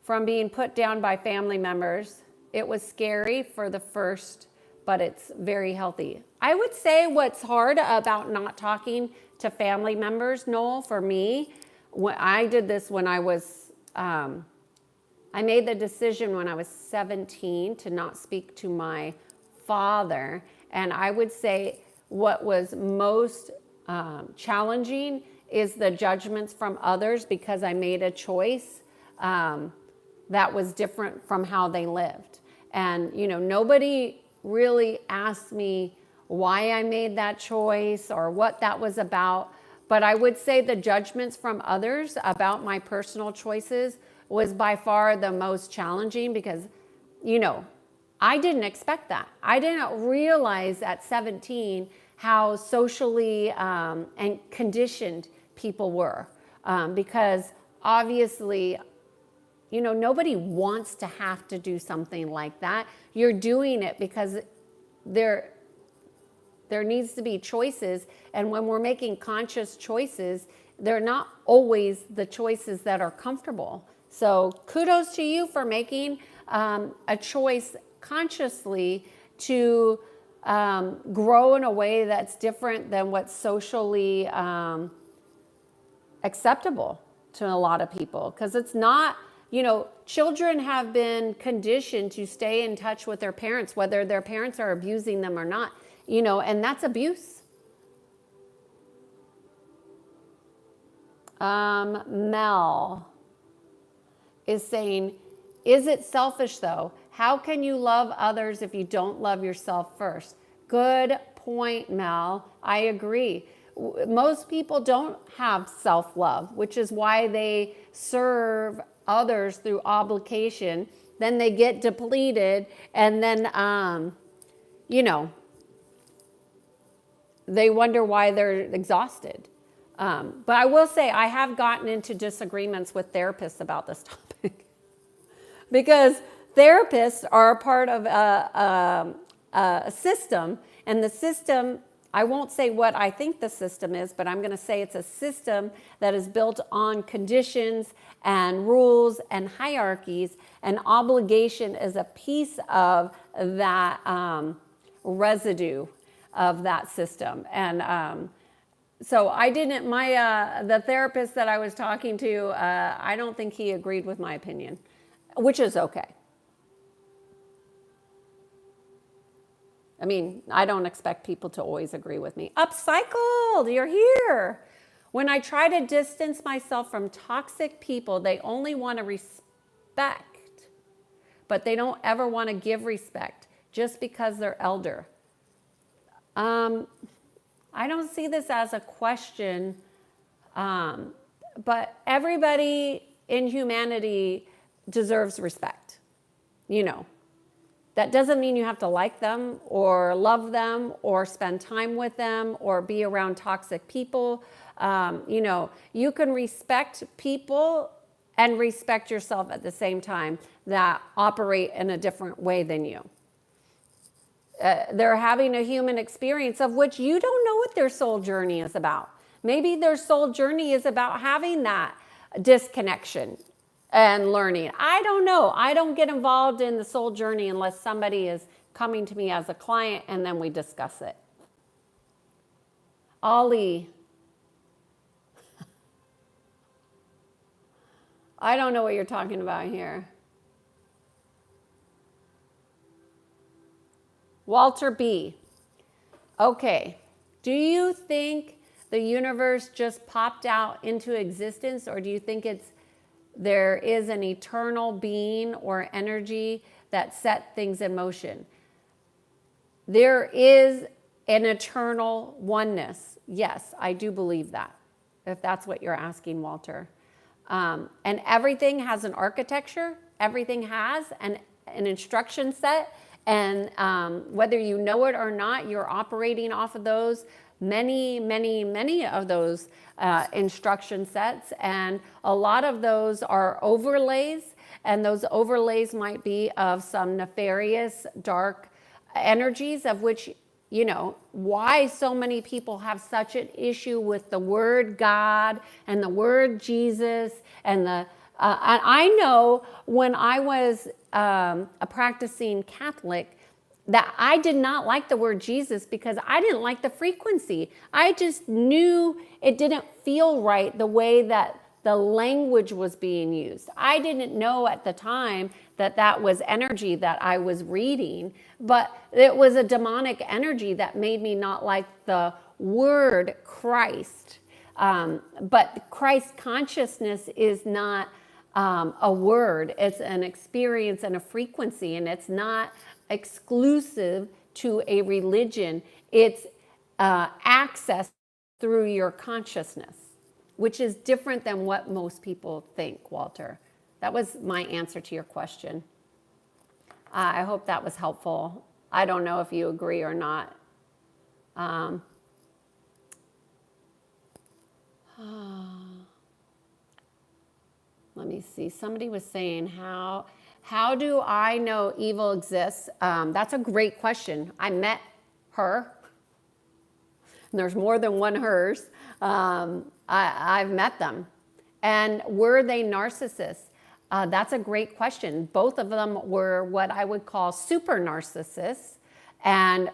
from being put down by family members. It was scary for the first, but it's very healthy. I would say what's hard about not talking to family members, Noel, for me, when I did this when I was, I made the decision when I was 17 to not speak to my father. And I would say what was most challenging is the judgments from others because I made a choice that was different from how they lived. And, you know, nobody really asked me why I made that choice or what that was about. But I would say the judgments from others about my personal choices was by far the most challenging because, you know, I didn't expect that. I didn't realize at 17 how socially and conditioned people were because obviously, you know, nobody wants to have to do something like that. You're doing it because There needs to be choices. And when we're making conscious choices, they're not always the choices that are comfortable. So kudos to you for making a choice consciously to grow in a way that's different than what's socially acceptable to a lot of people. Because it's not, children have been conditioned to stay in touch with their parents, whether their parents are abusing them or not, and that's abuse. Mel is saying, is it selfish though? How can you love others if you don't love yourself first? Good point, Mel. I agree. Most people don't have self-love, which is why they serve others through obligation. Then they get depleted, and then, they wonder why they're exhausted. But I will say I have gotten into disagreements with therapists about this topic because therapists are a part of a system, and the system, I won't say what I think the system is, but I'm going to say it's a system that is built on conditions and rules and hierarchies, and obligation is a piece of that residue of that system. And so I didn't, the therapist that I was talking to, I don't think he agreed with my opinion, which is okay. I mean, I don't expect people to always agree with me. Upcycled, you're here. When I try to distance myself from toxic people, they only want to respect, but they don't ever want to give respect just because they're elder. I don't see this as a question, but everybody in humanity deserves respect, That doesn't mean you have to like them or love them or spend time with them or be around toxic people. You can respect people and respect yourself at the same time that operate in a different way than you. They're having a human experience of which you don't know what their soul journey is about. Maybe their soul journey is about having that disconnection and learning. I don't know. I don't get involved in the soul journey unless somebody is coming to me as a client and then we discuss it. Ollie. I don't know what you're talking about here. Walter B. Okay. Do you think the universe just popped out into existence, or do you think there is an eternal being or energy that set things in motion? There is an eternal oneness. Yes, I do believe that, if that's what you're asking, Walter. And everything has an architecture. Everything has an instruction set. And whether you know it or not, you're operating off of those, many of those instruction sets. And a lot of those are overlays. And those overlays might be of some nefarious, dark energies, of which, why so many people have such an issue with the word God and the word Jesus. And I know when I was a practicing Catholic that I did not like the word Jesus because I didn't like the frequency. I just knew it didn't feel right the way that the language was being used. I didn't know at the time that that was energy that I was reading, but it was a demonic energy that made me not like the word Christ. But Christ consciousness is not a word. It's an experience and a frequency, and it's not exclusive to a religion. It's access through your consciousness, which is different than what most people think, Walter. That was my answer to your question. I hope that was helpful. I don't know if you agree or not. Let me see. Somebody was saying, how do I know evil exists? That's a great question. I met her. and there's more than one hers. I've met them. And were they narcissists? That's a great question. Both of them were what I would call super narcissists. And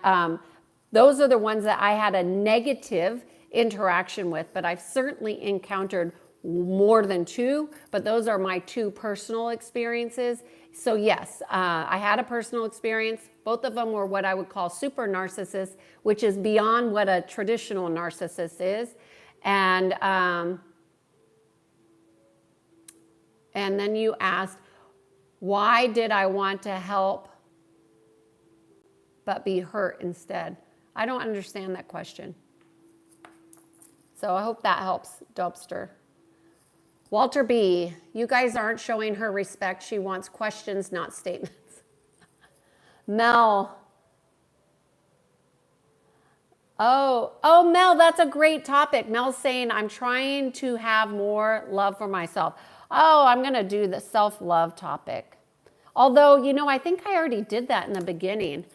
those are the ones that I had a negative interaction with, but I've certainly encountered more than two, but those are my two personal experiences. So yes, I had a personal experience. Both of them were what I would call super narcissists, which is beyond what a traditional narcissist is. And then you asked, why did I want to help but be hurt instead? I don't understand that question. So I hope that helps, Dubster. Walter B., you guys aren't showing her respect. She wants questions, not statements. Mel. Oh, Mel, that's a great topic. Mel's saying, I'm trying to have more love for myself. Oh, I'm going to do the self-love topic. Although, I think I already did that in the beginning.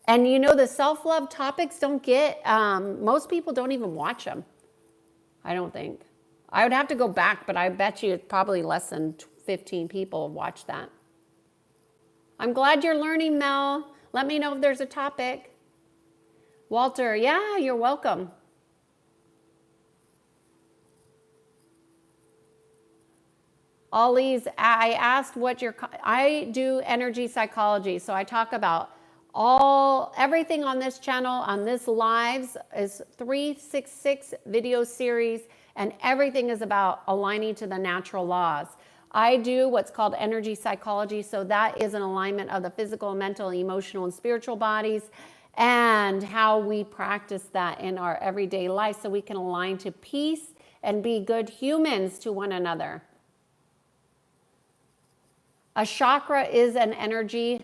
And the self-love topics don't get, most people don't even watch them. I don't think. I would have to go back, but I bet you probably less than 15 people watch that. I'm glad you're learning, Mel. Let me know if there's a topic. Walter, yeah, you're welcome. Ollie's, I asked I do energy psychology, so I talk about everything on this channel, on this lives is 366 video series, and everything is about aligning to the natural laws. I do what's called energy psychology, so that is an alignment of the physical, mental, emotional, and spiritual bodies, and how we practice that in our everyday life so we can align to peace and be good humans to one another. A chakra is an energy,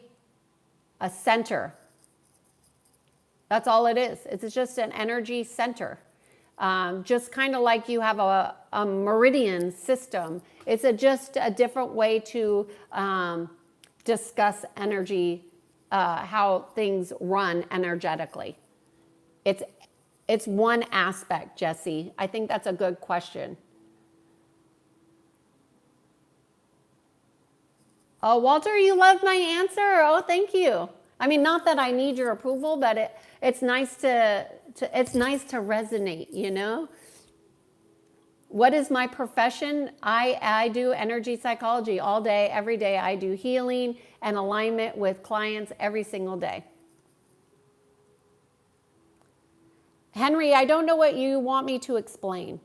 a center. That's all it is. It's just an energy center. Just kind of like you have a meridian system. It's just a different way to discuss energy, how things run energetically. It's one aspect, Jesse. I think that's a good question. Oh, Walter, you loved my answer? Oh, thank you. I mean, not that I need your approval, but it's nice to resonate, What is my profession? I do energy psychology all day, every day. I do healing and alignment with clients every single day. Henry, I don't know what you want me to explain.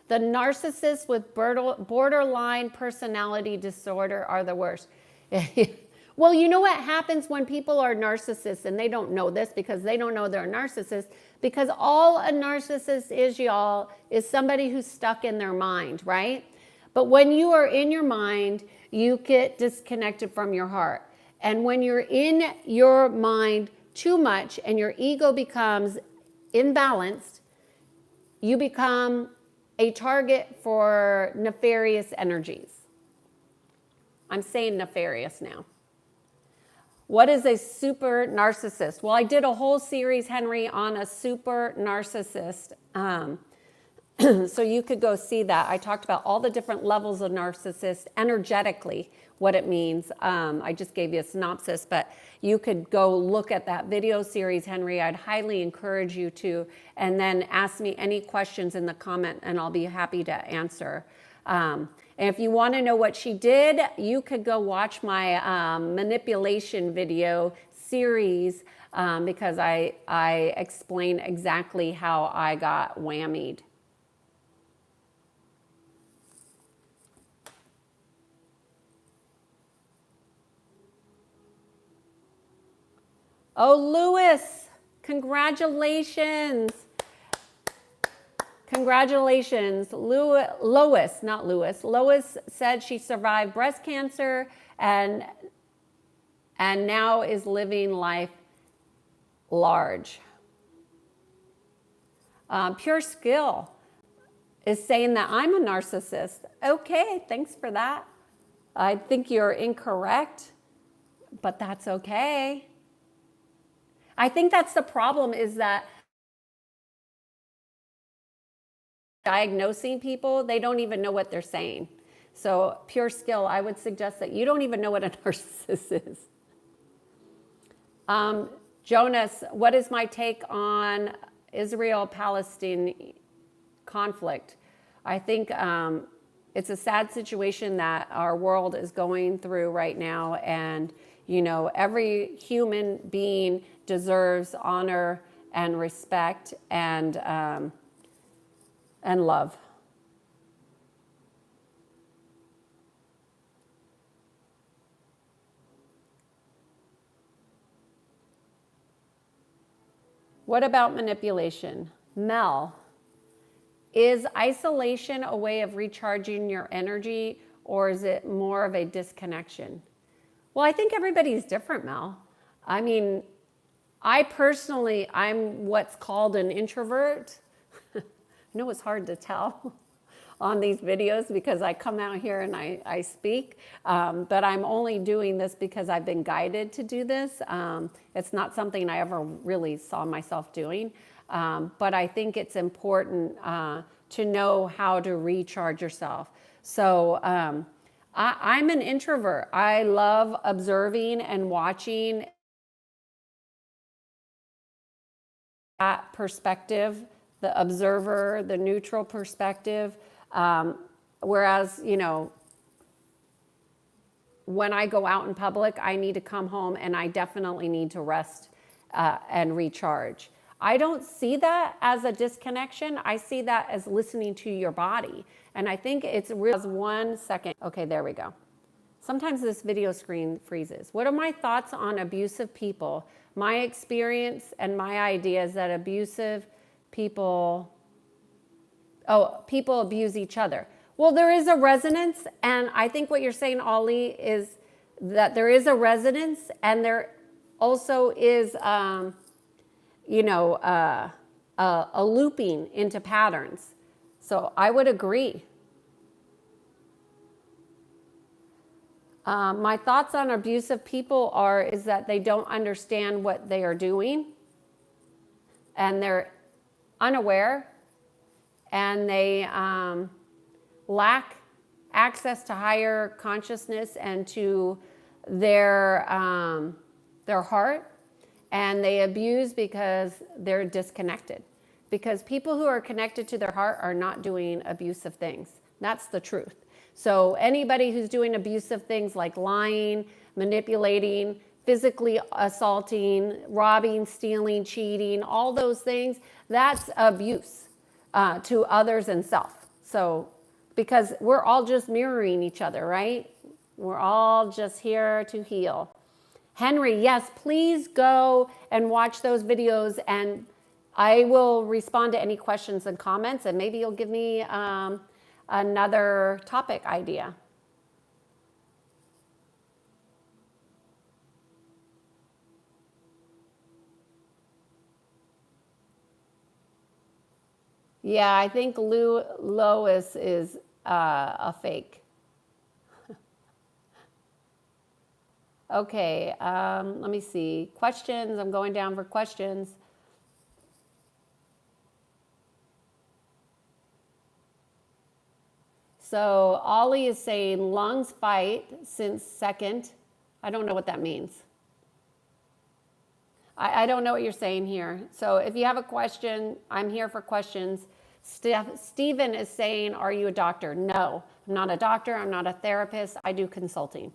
The narcissists with borderline personality disorder are the worst. Well, you know what happens when people are narcissists, and they don't know this because they don't know they're a narcissist, because all a narcissist is, y'all, is somebody who's stuck in their mind, right? But when you are in your mind, you get disconnected from your heart. And when you're in your mind too much and your ego becomes imbalanced, you become a target for nefarious energies. I'm saying nefarious now. What is a super narcissist? Well, I did a whole series, Henry, on a super narcissist. So you could go see that. I talked about all the different levels of narcissist energetically, what it means. I just gave you a synopsis, but you could go look at that video series, Henry. I'd highly encourage you to, and then ask me any questions in the comment, and I'll be happy to answer. And if you want to know what she did, you could go watch my manipulation video series, because I explain exactly how I got whammied. Oh, Lewis, congratulations. Congratulations. Lois, not Lewis. Lois said she survived breast cancer and now is living life large. Pure Skill is saying that I'm a narcissist. Okay, thanks for that. I think you're incorrect, but that's okay. I think that's the problem, is that diagnosing people, they don't even know what they're saying. So pure skill, I would suggest that you don't even know what a narcissist is. Jonas, what is my take on Israel-Palestine conflict? I think it's a sad situation that our world is going through right now, and you know, every human being deserves honor and respect and love. What about manipulation? Mel, is isolation a way of recharging your energy, or is it more of a disconnection? Well, I think everybody's different, Mel. I mean, I personally, I'm what's called an introvert. I know it's hard to tell on these videos because I come out here and I speak, but I'm only doing this because I've been guided to do this. It's not something I ever really saw myself doing, but I think it's important to know how to recharge yourself. So I'm an introvert. I love observing and watching that perspective, the observer, the neutral perspective. Whereas, you know, when I go out in public, I need to come home and I definitely need to rest and recharge. I don't see that as a disconnection. I see that as listening to your body. And I think it's real. 1 second. Okay, there we go. Sometimes this video screen freezes. What are my thoughts on abusive people? My experience and my idea is that abusive people, people abuse each other. Well, there is a resonance, and I think what you're saying, Ollie, is that there is a resonance, and there also is, you know, a looping into patterns. So I would agree. My thoughts on abusive people is that they don't understand what they are doing, and they're unaware, and they lack access to higher consciousness and to their heart, and they abuse because they're disconnected. Because people who are connected to their heart are not doing abusive things. That's the truth. So anybody who's doing abusive things like lying, manipulating, physically assaulting, robbing, stealing, cheating, all those things, that's abuse to others and self. So, because we're all just mirroring each other, right? We're all just here to heal. Henry, yes, please go and watch those videos, and I will respond to any questions and comments, and maybe you'll give me another topic idea. Yeah, I think Lois is a fake. Okay, let me see. Questions, I'm going down for questions. So Ollie is saying lungs fight since second. I don't know what that means. I don't know what you're saying here. So if you have a question, I'm here for questions. Stephen is saying, are you a doctor? No, I'm not a doctor. I'm not a therapist. I do consulting.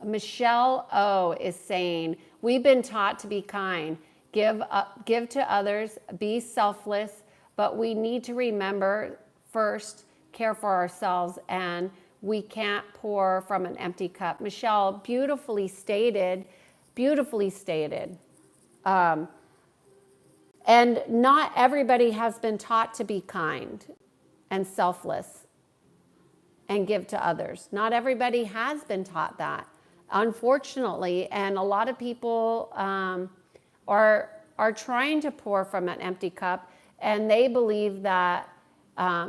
Michelle O is saying, we've been taught to be kind, give to others, be selfless, but we need to remember first, care for ourselves, and we can't pour from an empty cup. Michelle, beautifully stated, beautifully stated. And not everybody has been taught to be kind and selfless and give to others. Not everybody has been taught that, unfortunately. And a lot of people are trying to pour from an empty cup, and they believe that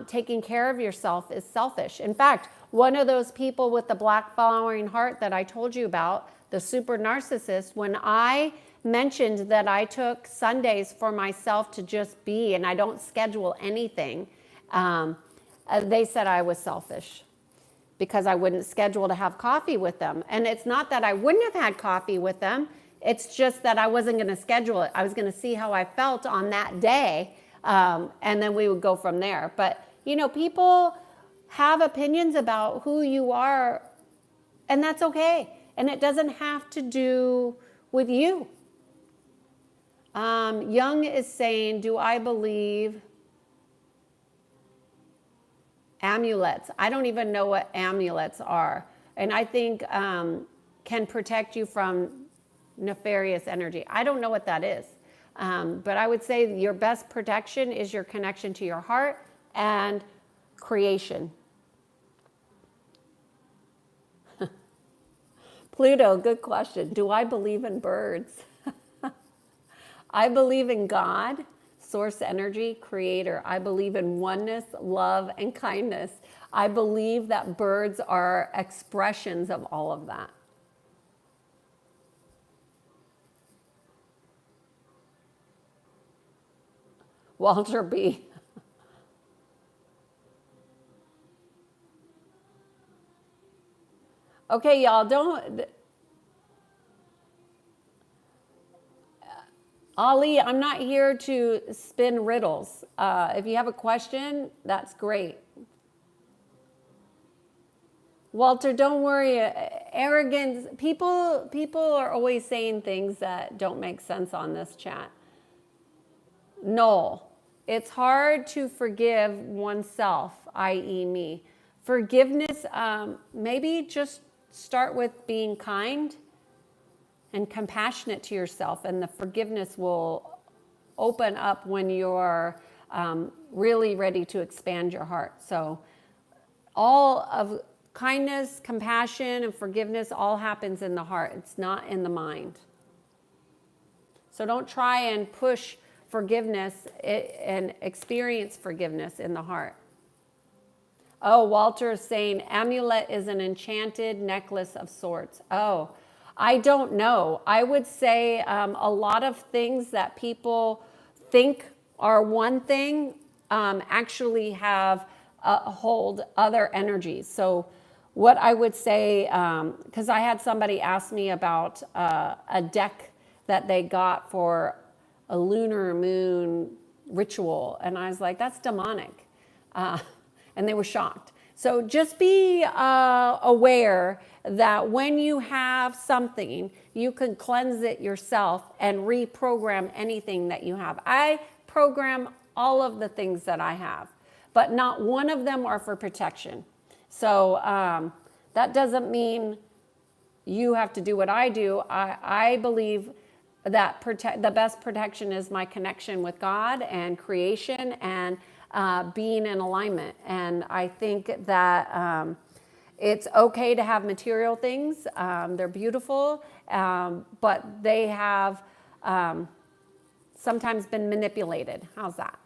taking care of yourself is selfish. In fact, one of those people with the black flowering heart that I told you about, the super narcissist, when I mentioned that I took Sundays for myself to just be and I don't schedule anything, they said I was selfish because I wouldn't schedule to have coffee with them. And it's not that I wouldn't have had coffee with them. It's just that I wasn't going to schedule it. I was going to see how I felt on that day, and then we would go from there. But, you know, people have opinions about who you are, and that's okay. And it doesn't have to do with you. Young is saying, do I believe amulets? I don't even know what amulets are. And I think can protect you from nefarious energy. I don't know what that is. But I would say your best protection is your connection to your heart and creation. Pluto, good question. Do I believe in birds? I believe in God, source energy, creator. I believe in oneness, love, and kindness. I believe that birds are expressions of all of that. Walter B. Okay, y'all, don't... Ali, I'm not here to spin riddles. If you have a question, that's great. Walter, don't worry. Arrogance, people are always saying things that don't make sense on this chat. Noel, it's hard to forgive oneself, i.e. me. Forgiveness, maybe just start with being kind and compassionate to yourself, and the forgiveness will open up when you're really ready to expand your heart. So all of kindness, compassion, and forgiveness all happens in the heart. It's not in the mind. So don't try and push forgiveness and experience forgiveness in the heart. Oh, Walter is saying amulet is an enchanted necklace of sorts. Oh, I don't know. I would say a lot of things that people think are one thing actually have hold other energies. So what I would say, because I had somebody ask me about a deck that they got for a lunar moon ritual, and I was like, that's demonic. And they were shocked. So just be aware that when you have something, you can cleanse it yourself and reprogram anything that you have. I program all of the things that I have, but not one of them are for protection. So that doesn't mean you have to do what I do. I believe that the best protection is my connection with God and creation and being in alignment. And I think that it's okay to have material things. They're beautiful, but they have sometimes been manipulated. How's that?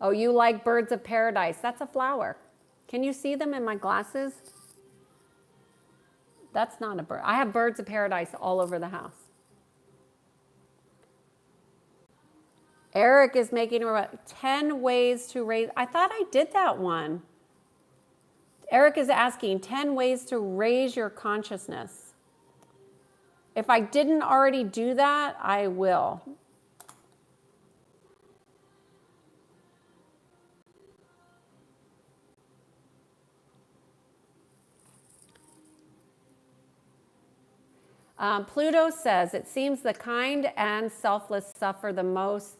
Oh, you like birds of paradise. That's a flower. Can you see them in my glasses? That's not a bird. I have birds of paradise all over the house. Eric is making 10 ways to raise. I thought I did that one. Eric is asking 10 ways to raise your consciousness. If I didn't already do that, I will. Pluto says, it seems the kind and selfless suffer the most.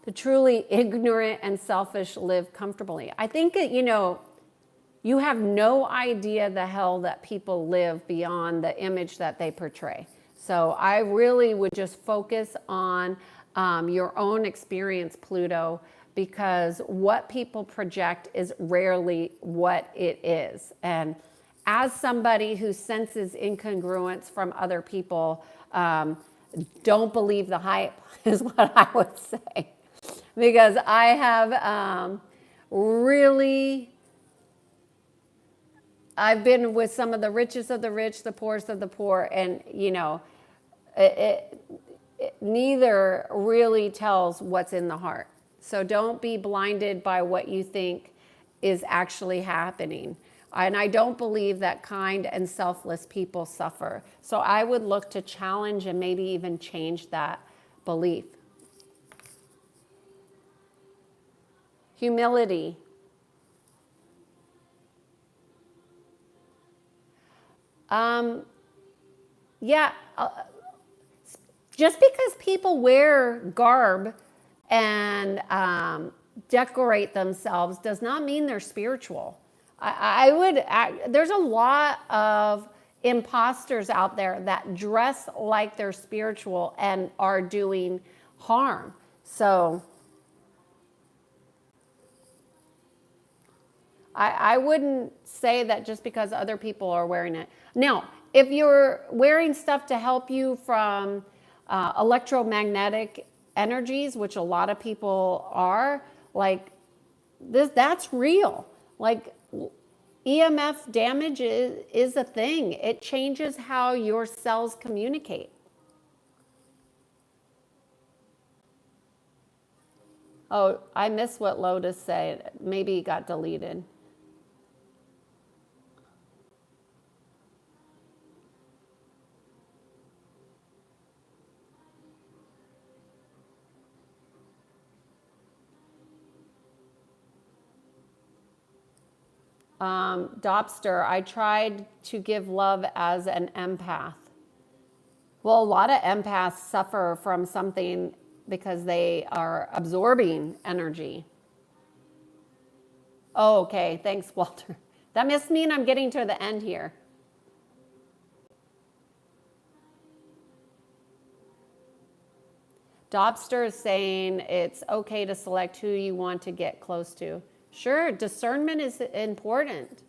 The truly ignorant and selfish live comfortably. I think, you have no idea the hell that people live beyond the image that they portray. So I really would just focus on your own experience, Pluto, because what people project is rarely what it is. And as somebody who senses incongruence from other people, don't believe the hype is what I would say. Because I have I've been with some of the richest of the rich, the poorest of the poor, and neither really tells what's in the heart. So don't be blinded by what you think is actually happening. And I don't believe that kind and selfless people suffer. So I would look to challenge and maybe even change that belief. Humility. Just because people wear garb and decorate themselves does not mean they're spiritual. There's a lot of imposters out there that dress like they're spiritual and are doing harm. So I wouldn't say that just because other people are wearing it. Now, if you're wearing stuff to help you from electromagnetic energies, which a lot of people are, like that's real. Like EMF damage is a thing. It changes how your cells communicate. Oh, I missed what Lotus said. Maybe it got deleted. Dobster, I tried to give love as an empath. Well, a lot of empaths suffer from something because they are absorbing energy. Oh, okay. Thanks, Walter. That must mean I'm getting to the end here. Dobster is saying it's okay to select who you want to get close to. Sure, discernment is important.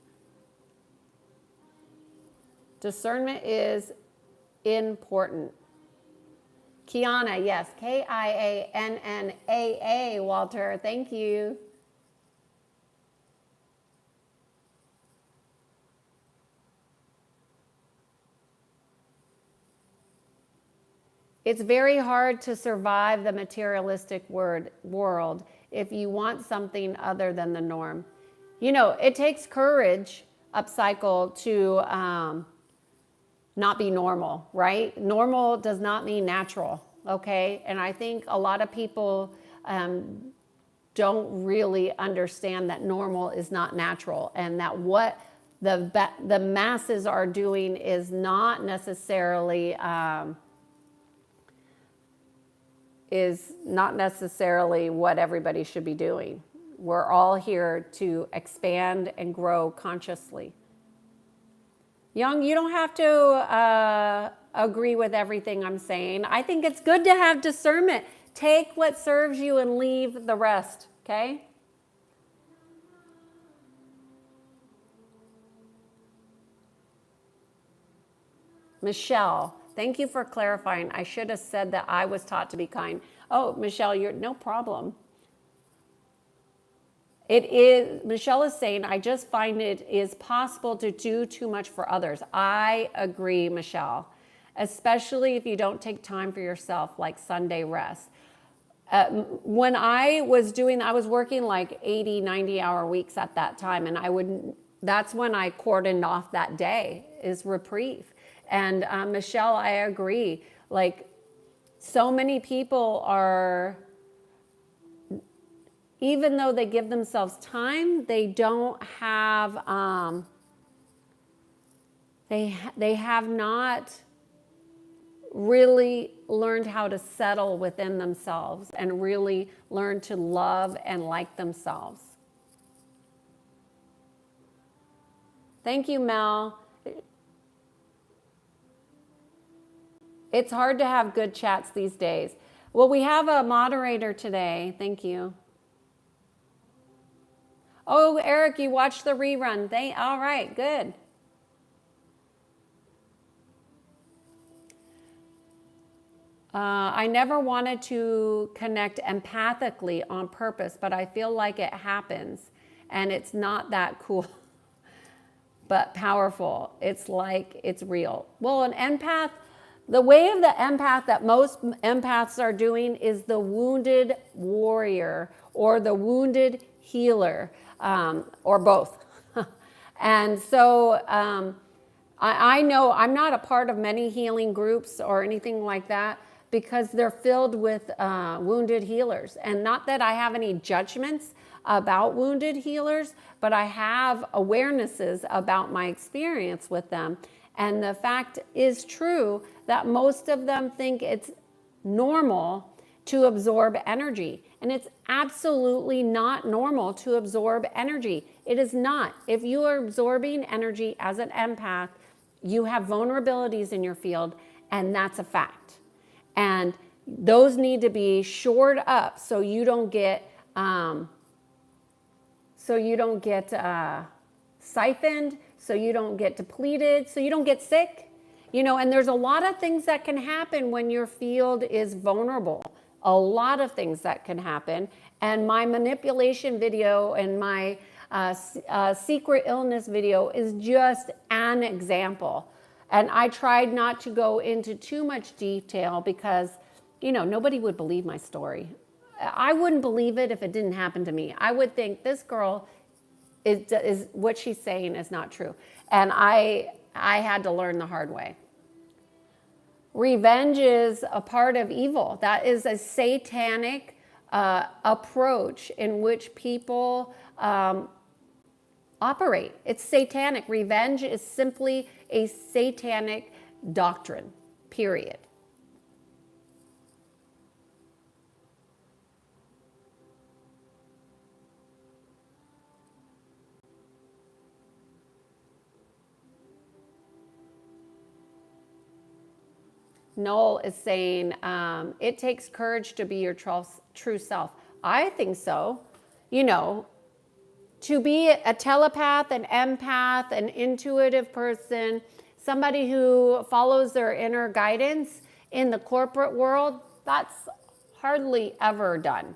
Discernment is important. Kiannaa, yes, Kiannaa, Walter, thank you. It's very hard to survive the materialistic world if you want something other than the norm. It takes courage, upcycle, to not be normal, right? Normal does not mean natural, okay? And I think a lot of people don't really understand that normal is not natural, and that what the masses are doing is not necessarily what everybody should be doing. We're all here to expand and grow consciously. Young, you don't have to agree with everything I'm saying. I think it's good to have discernment. Take what serves you and leave the rest, okay? Michelle, thank you for clarifying. I should have said that I was taught to be kind. Oh, Michelle, you're no problem. Michelle is saying, I just find it is possible to do too much for others. I agree, Michelle, especially if you don't take time for yourself, like Sunday rest. When I was working like 80, 90-hour weeks at that time, and that's when I cordoned off that day, is reprieve. And Michelle, I agree. Like, so many people are, even though they give themselves time, they don't have, they have not really learned how to settle within themselves and really learn to love and like themselves. Thank you, Mel. It's hard to have good chats these days. Well, we have a moderator today. Thank you. Oh, Eric, you watched the rerun. All right, good. I never wanted to connect empathically on purpose, but I feel like it happens, and it's not that cool, but powerful. It's like it's real. Well, an empath, the way of the empath that most empaths are doing is the wounded warrior or the wounded healer, or both. And so I know I'm not a part of many healing groups or anything like that, because they're filled with wounded healers. And not that I have any judgments about wounded healers, but I have awarenesses about my experience with them. And the fact is true that most of them think it's normal to absorb energy. And it's absolutely not normal to absorb energy. It is not. If you are absorbing energy as an empath, you have vulnerabilities in your field, and that's a fact. And those need to be shored up so you don't get siphoned, so you don't get depleted, so you don't get sick. And there's a lot of things that can happen when your field is vulnerable. A lot of things that can happen. And my manipulation video and my secret illness video is just an example. And I tried not to go into too much detail because, nobody would believe my story. I wouldn't believe it if it didn't happen to me. I would think this girl is what she's saying is not true. And I had to learn the hard way. Revenge is a part of evil. That is a satanic approach in which people operate. It's satanic. Revenge is simply a satanic doctrine, period. Noel is saying, it takes courage to be your true self. I think so. To be a telepath, an empath, an intuitive person, somebody who follows their inner guidance in the corporate world, that's hardly ever done.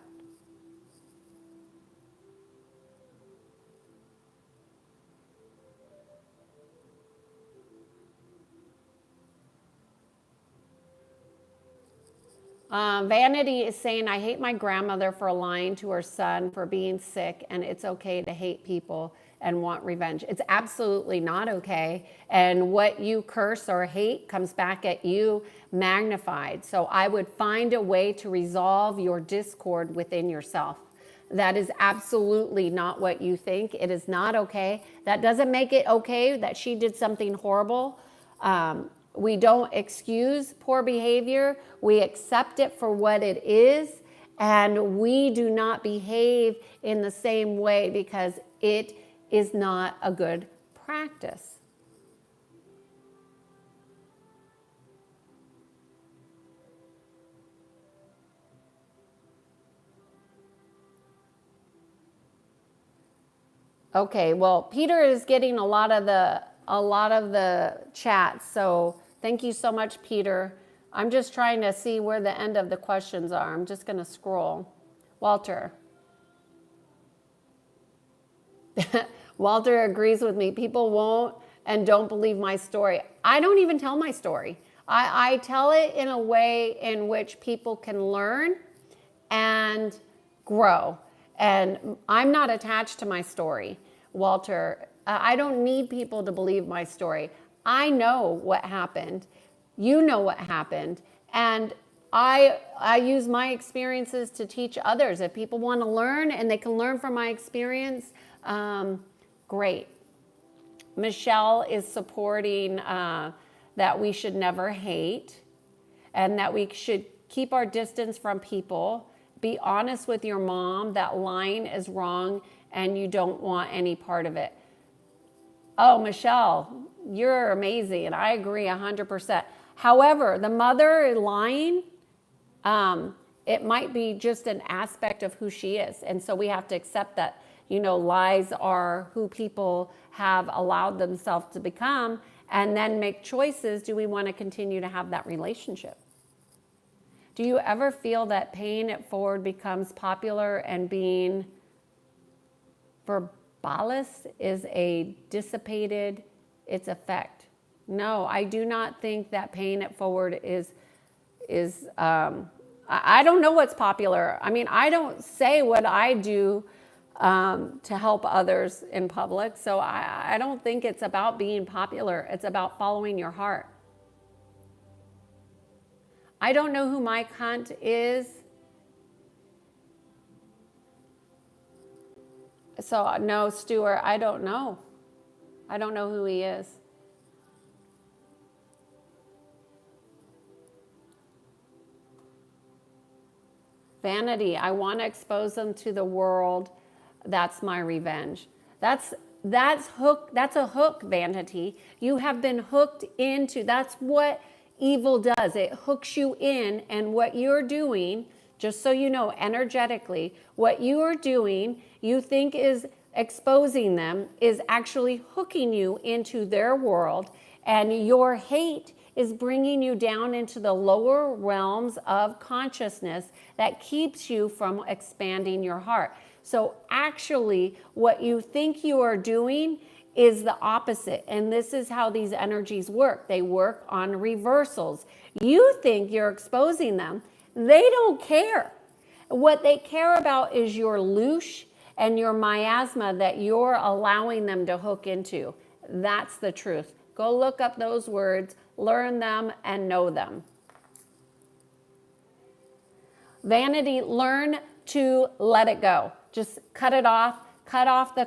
Vanity is saying, I hate my grandmother for lying to her son for being sick, and it's okay to hate people and want revenge. It's absolutely not okay. And what you curse or hate comes back at you magnified. So I would find a way to resolve your discord within yourself. That is absolutely not what you think. It is not okay. That doesn't make it okay that she did something horrible. We don't excuse poor behavior. We accept it for what it is, and we do not behave in the same way because it is not a good practice. Okay, well, Peter is getting a lot of the chat, so thank you so much, Peter. I'm just trying to see where the end of the questions are. I'm just going to scroll. Walter. Walter agrees with me. People won't and don't believe my story. I don't even tell my story. I tell it in a way in which people can learn and grow. And I'm not attached to my story, Walter. I don't need people to believe my story. I know what happened. You know what happened. And I use my experiences to teach others. If people want to learn and they can learn from my experience, great. Michelle is supporting that we should never hate and that we should keep our distance from people. Be honest with your mom that lying is wrong and you don't want any part of it. Oh, Michelle, you're amazing, and I agree 100%. However, the mother lying It might be just an aspect of who she is. And so we have to accept that, lies are who people have allowed themselves to become, and then make choices. Do we want to continue to have that relationship? Do you ever feel that paying it forward becomes popular and being verbalis is a dissipated its effect? No, I do not think that paying it forward is I don't know what's popular. I mean, I don't say what I do to help others in public. So I don't think it's about being popular. It's about following your heart. I don't know who Mike Hunt is. So no, Stuart, I don't know. I don't know who he is. Vanity, I want to expose them to the world. That's my revenge. That's a hook, vanity. You have been hooked into, that's what evil does. It hooks you in, and what you're doing, just so you know, energetically, what you are doing, you think is exposing them, is actually hooking you into their world, and your hate is bringing you down into the lower realms of consciousness that keeps you from expanding your heart. So actually, what you think you are doing is the opposite. And this is how these energies work. They work on reversals. You think you're exposing them. They don't care. What they care about is your loosh and your miasma that you're allowing them to hook into. That's the truth. Go look up those words, learn them, and know them. Vanity, learn to let it go. Just cut it off. Cut off the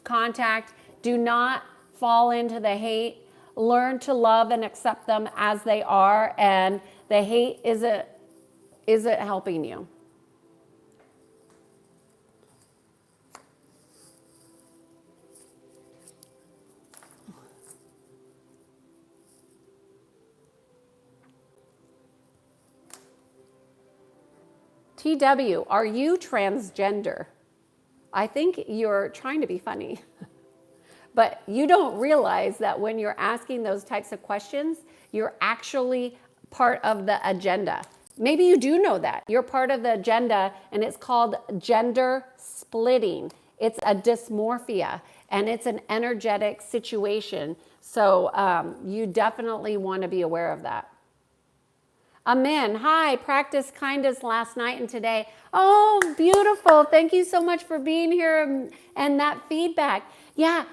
contact. Do not fall into the hate. Learn to love and accept them as they are, and the hate isn't helping you. TW, are you transgender? I think you're trying to be funny. But you don't realize that when you're asking those types of questions, you're actually part of the agenda. Maybe you do know that. You're part of the agenda, and it's called gender splitting. It's a dysmorphia, and it's an energetic situation. So you definitely want to be aware of that. Amen. Hi, practice kindness last night and today. Oh, beautiful. Thank you so much for being here and that feedback. Yeah,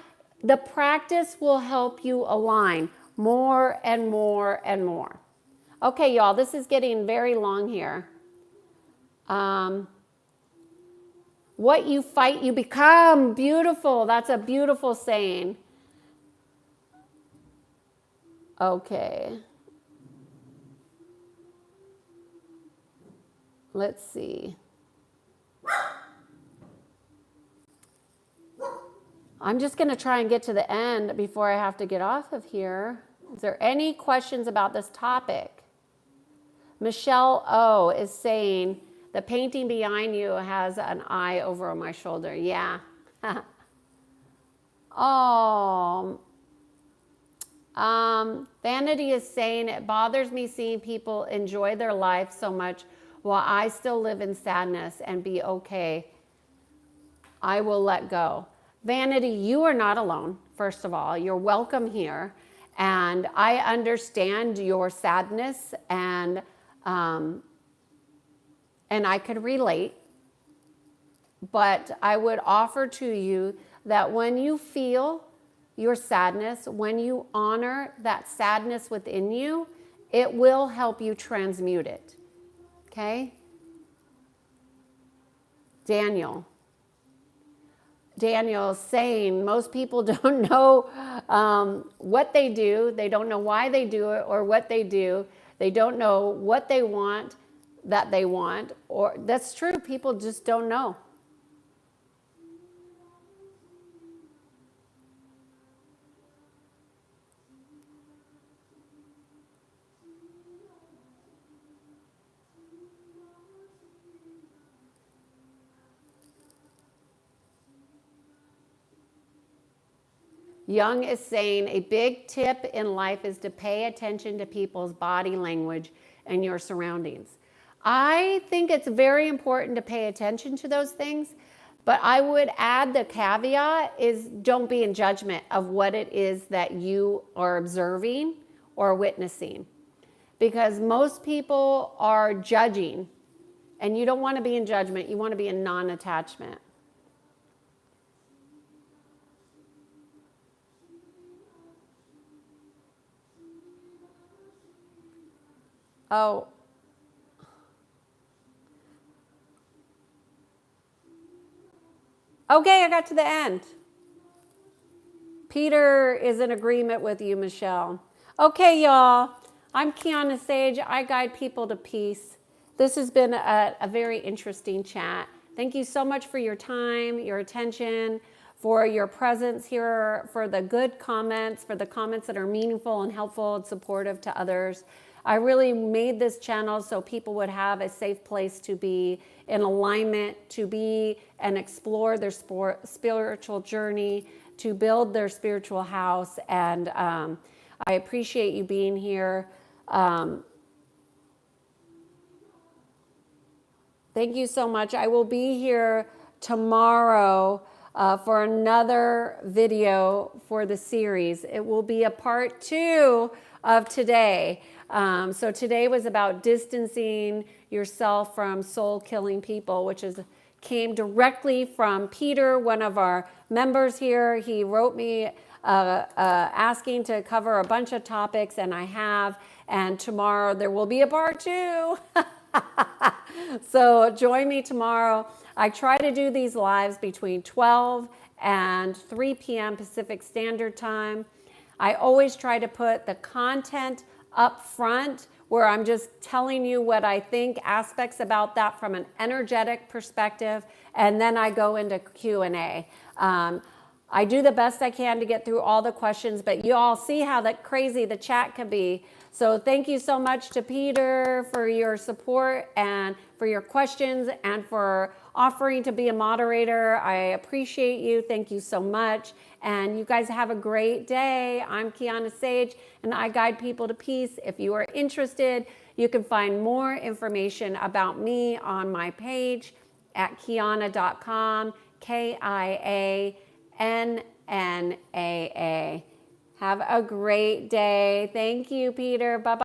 the practice will help you align more and more and more. Okay, y'all, this is getting very long here. What you fight, you become. Beautiful. That's a beautiful saying. Okay. Let's see. I'm just going to try and get to the end before I have to get off of here. Is there any questions about this topic? Michelle O is saying, the painting behind you has an eye over my shoulder. Yeah. Oh. Vanity is saying, it bothers me seeing people enjoy their life so much while I still live in sadness and be okay. I will let go. Vanity, you are not alone, first of all. You're welcome here. And I understand your sadness, and I could relate. But I would offer to you that when you feel your sadness, when you honor that sadness within you, it will help you transmute it. Okay? Daniel is saying most people don't know what they do. They don't know why they do it or what they do. They don't know what they want that they want. Or that's true. People just don't know. Young is saying a big tip in life is to pay attention to people's body language and your surroundings. I think it's very important to pay attention to those things, but I would add the caveat is don't be in judgment of what it is that you are observing or witnessing. Because most people are judging, and you don't want to be in judgment, you want to be in non-attachment. Oh, okay, I got to the end. Peter is in agreement with you, Michelle. Okay, y'all. I'm Kiannaa Sadge. I guide people to peace. This has been a very interesting chat. Thank you so much for your time, your attention, for your presence here, for the good comments, for the comments that are meaningful and helpful and supportive to others. I really made this channel so people would have a safe place to be in alignment, to be and explore their spiritual journey, to build their spiritual house. And I appreciate you being here. Thank you so much. I will be here tomorrow for another video for the series. It will be a part 2 of today. So today was about distancing yourself from soul-killing people, which came directly from Peter, one of our members here. He wrote me asking to cover a bunch of topics, and I have. And tomorrow there will be a part 2. So join me tomorrow. I try to do these lives between 12 and 3 p.m. Pacific Standard Time. I always try to put the content up front where I'm just telling you what I think, aspects about that from an energetic perspective, and then I go into Q&A. I do the best I can to get through all the questions, but you all see how crazy the chat can be. So thank you so much to Peter for your support and for your questions and for offering to be a moderator. I appreciate you. Thank you so much. And you guys have a great day. I'm Kiannaa Sadge, and I guide people to peace. If you are interested, you can find more information about me on my page at kiannaa.com, KIANNAA. Have a great day. Thank you, Peter. Bye-bye.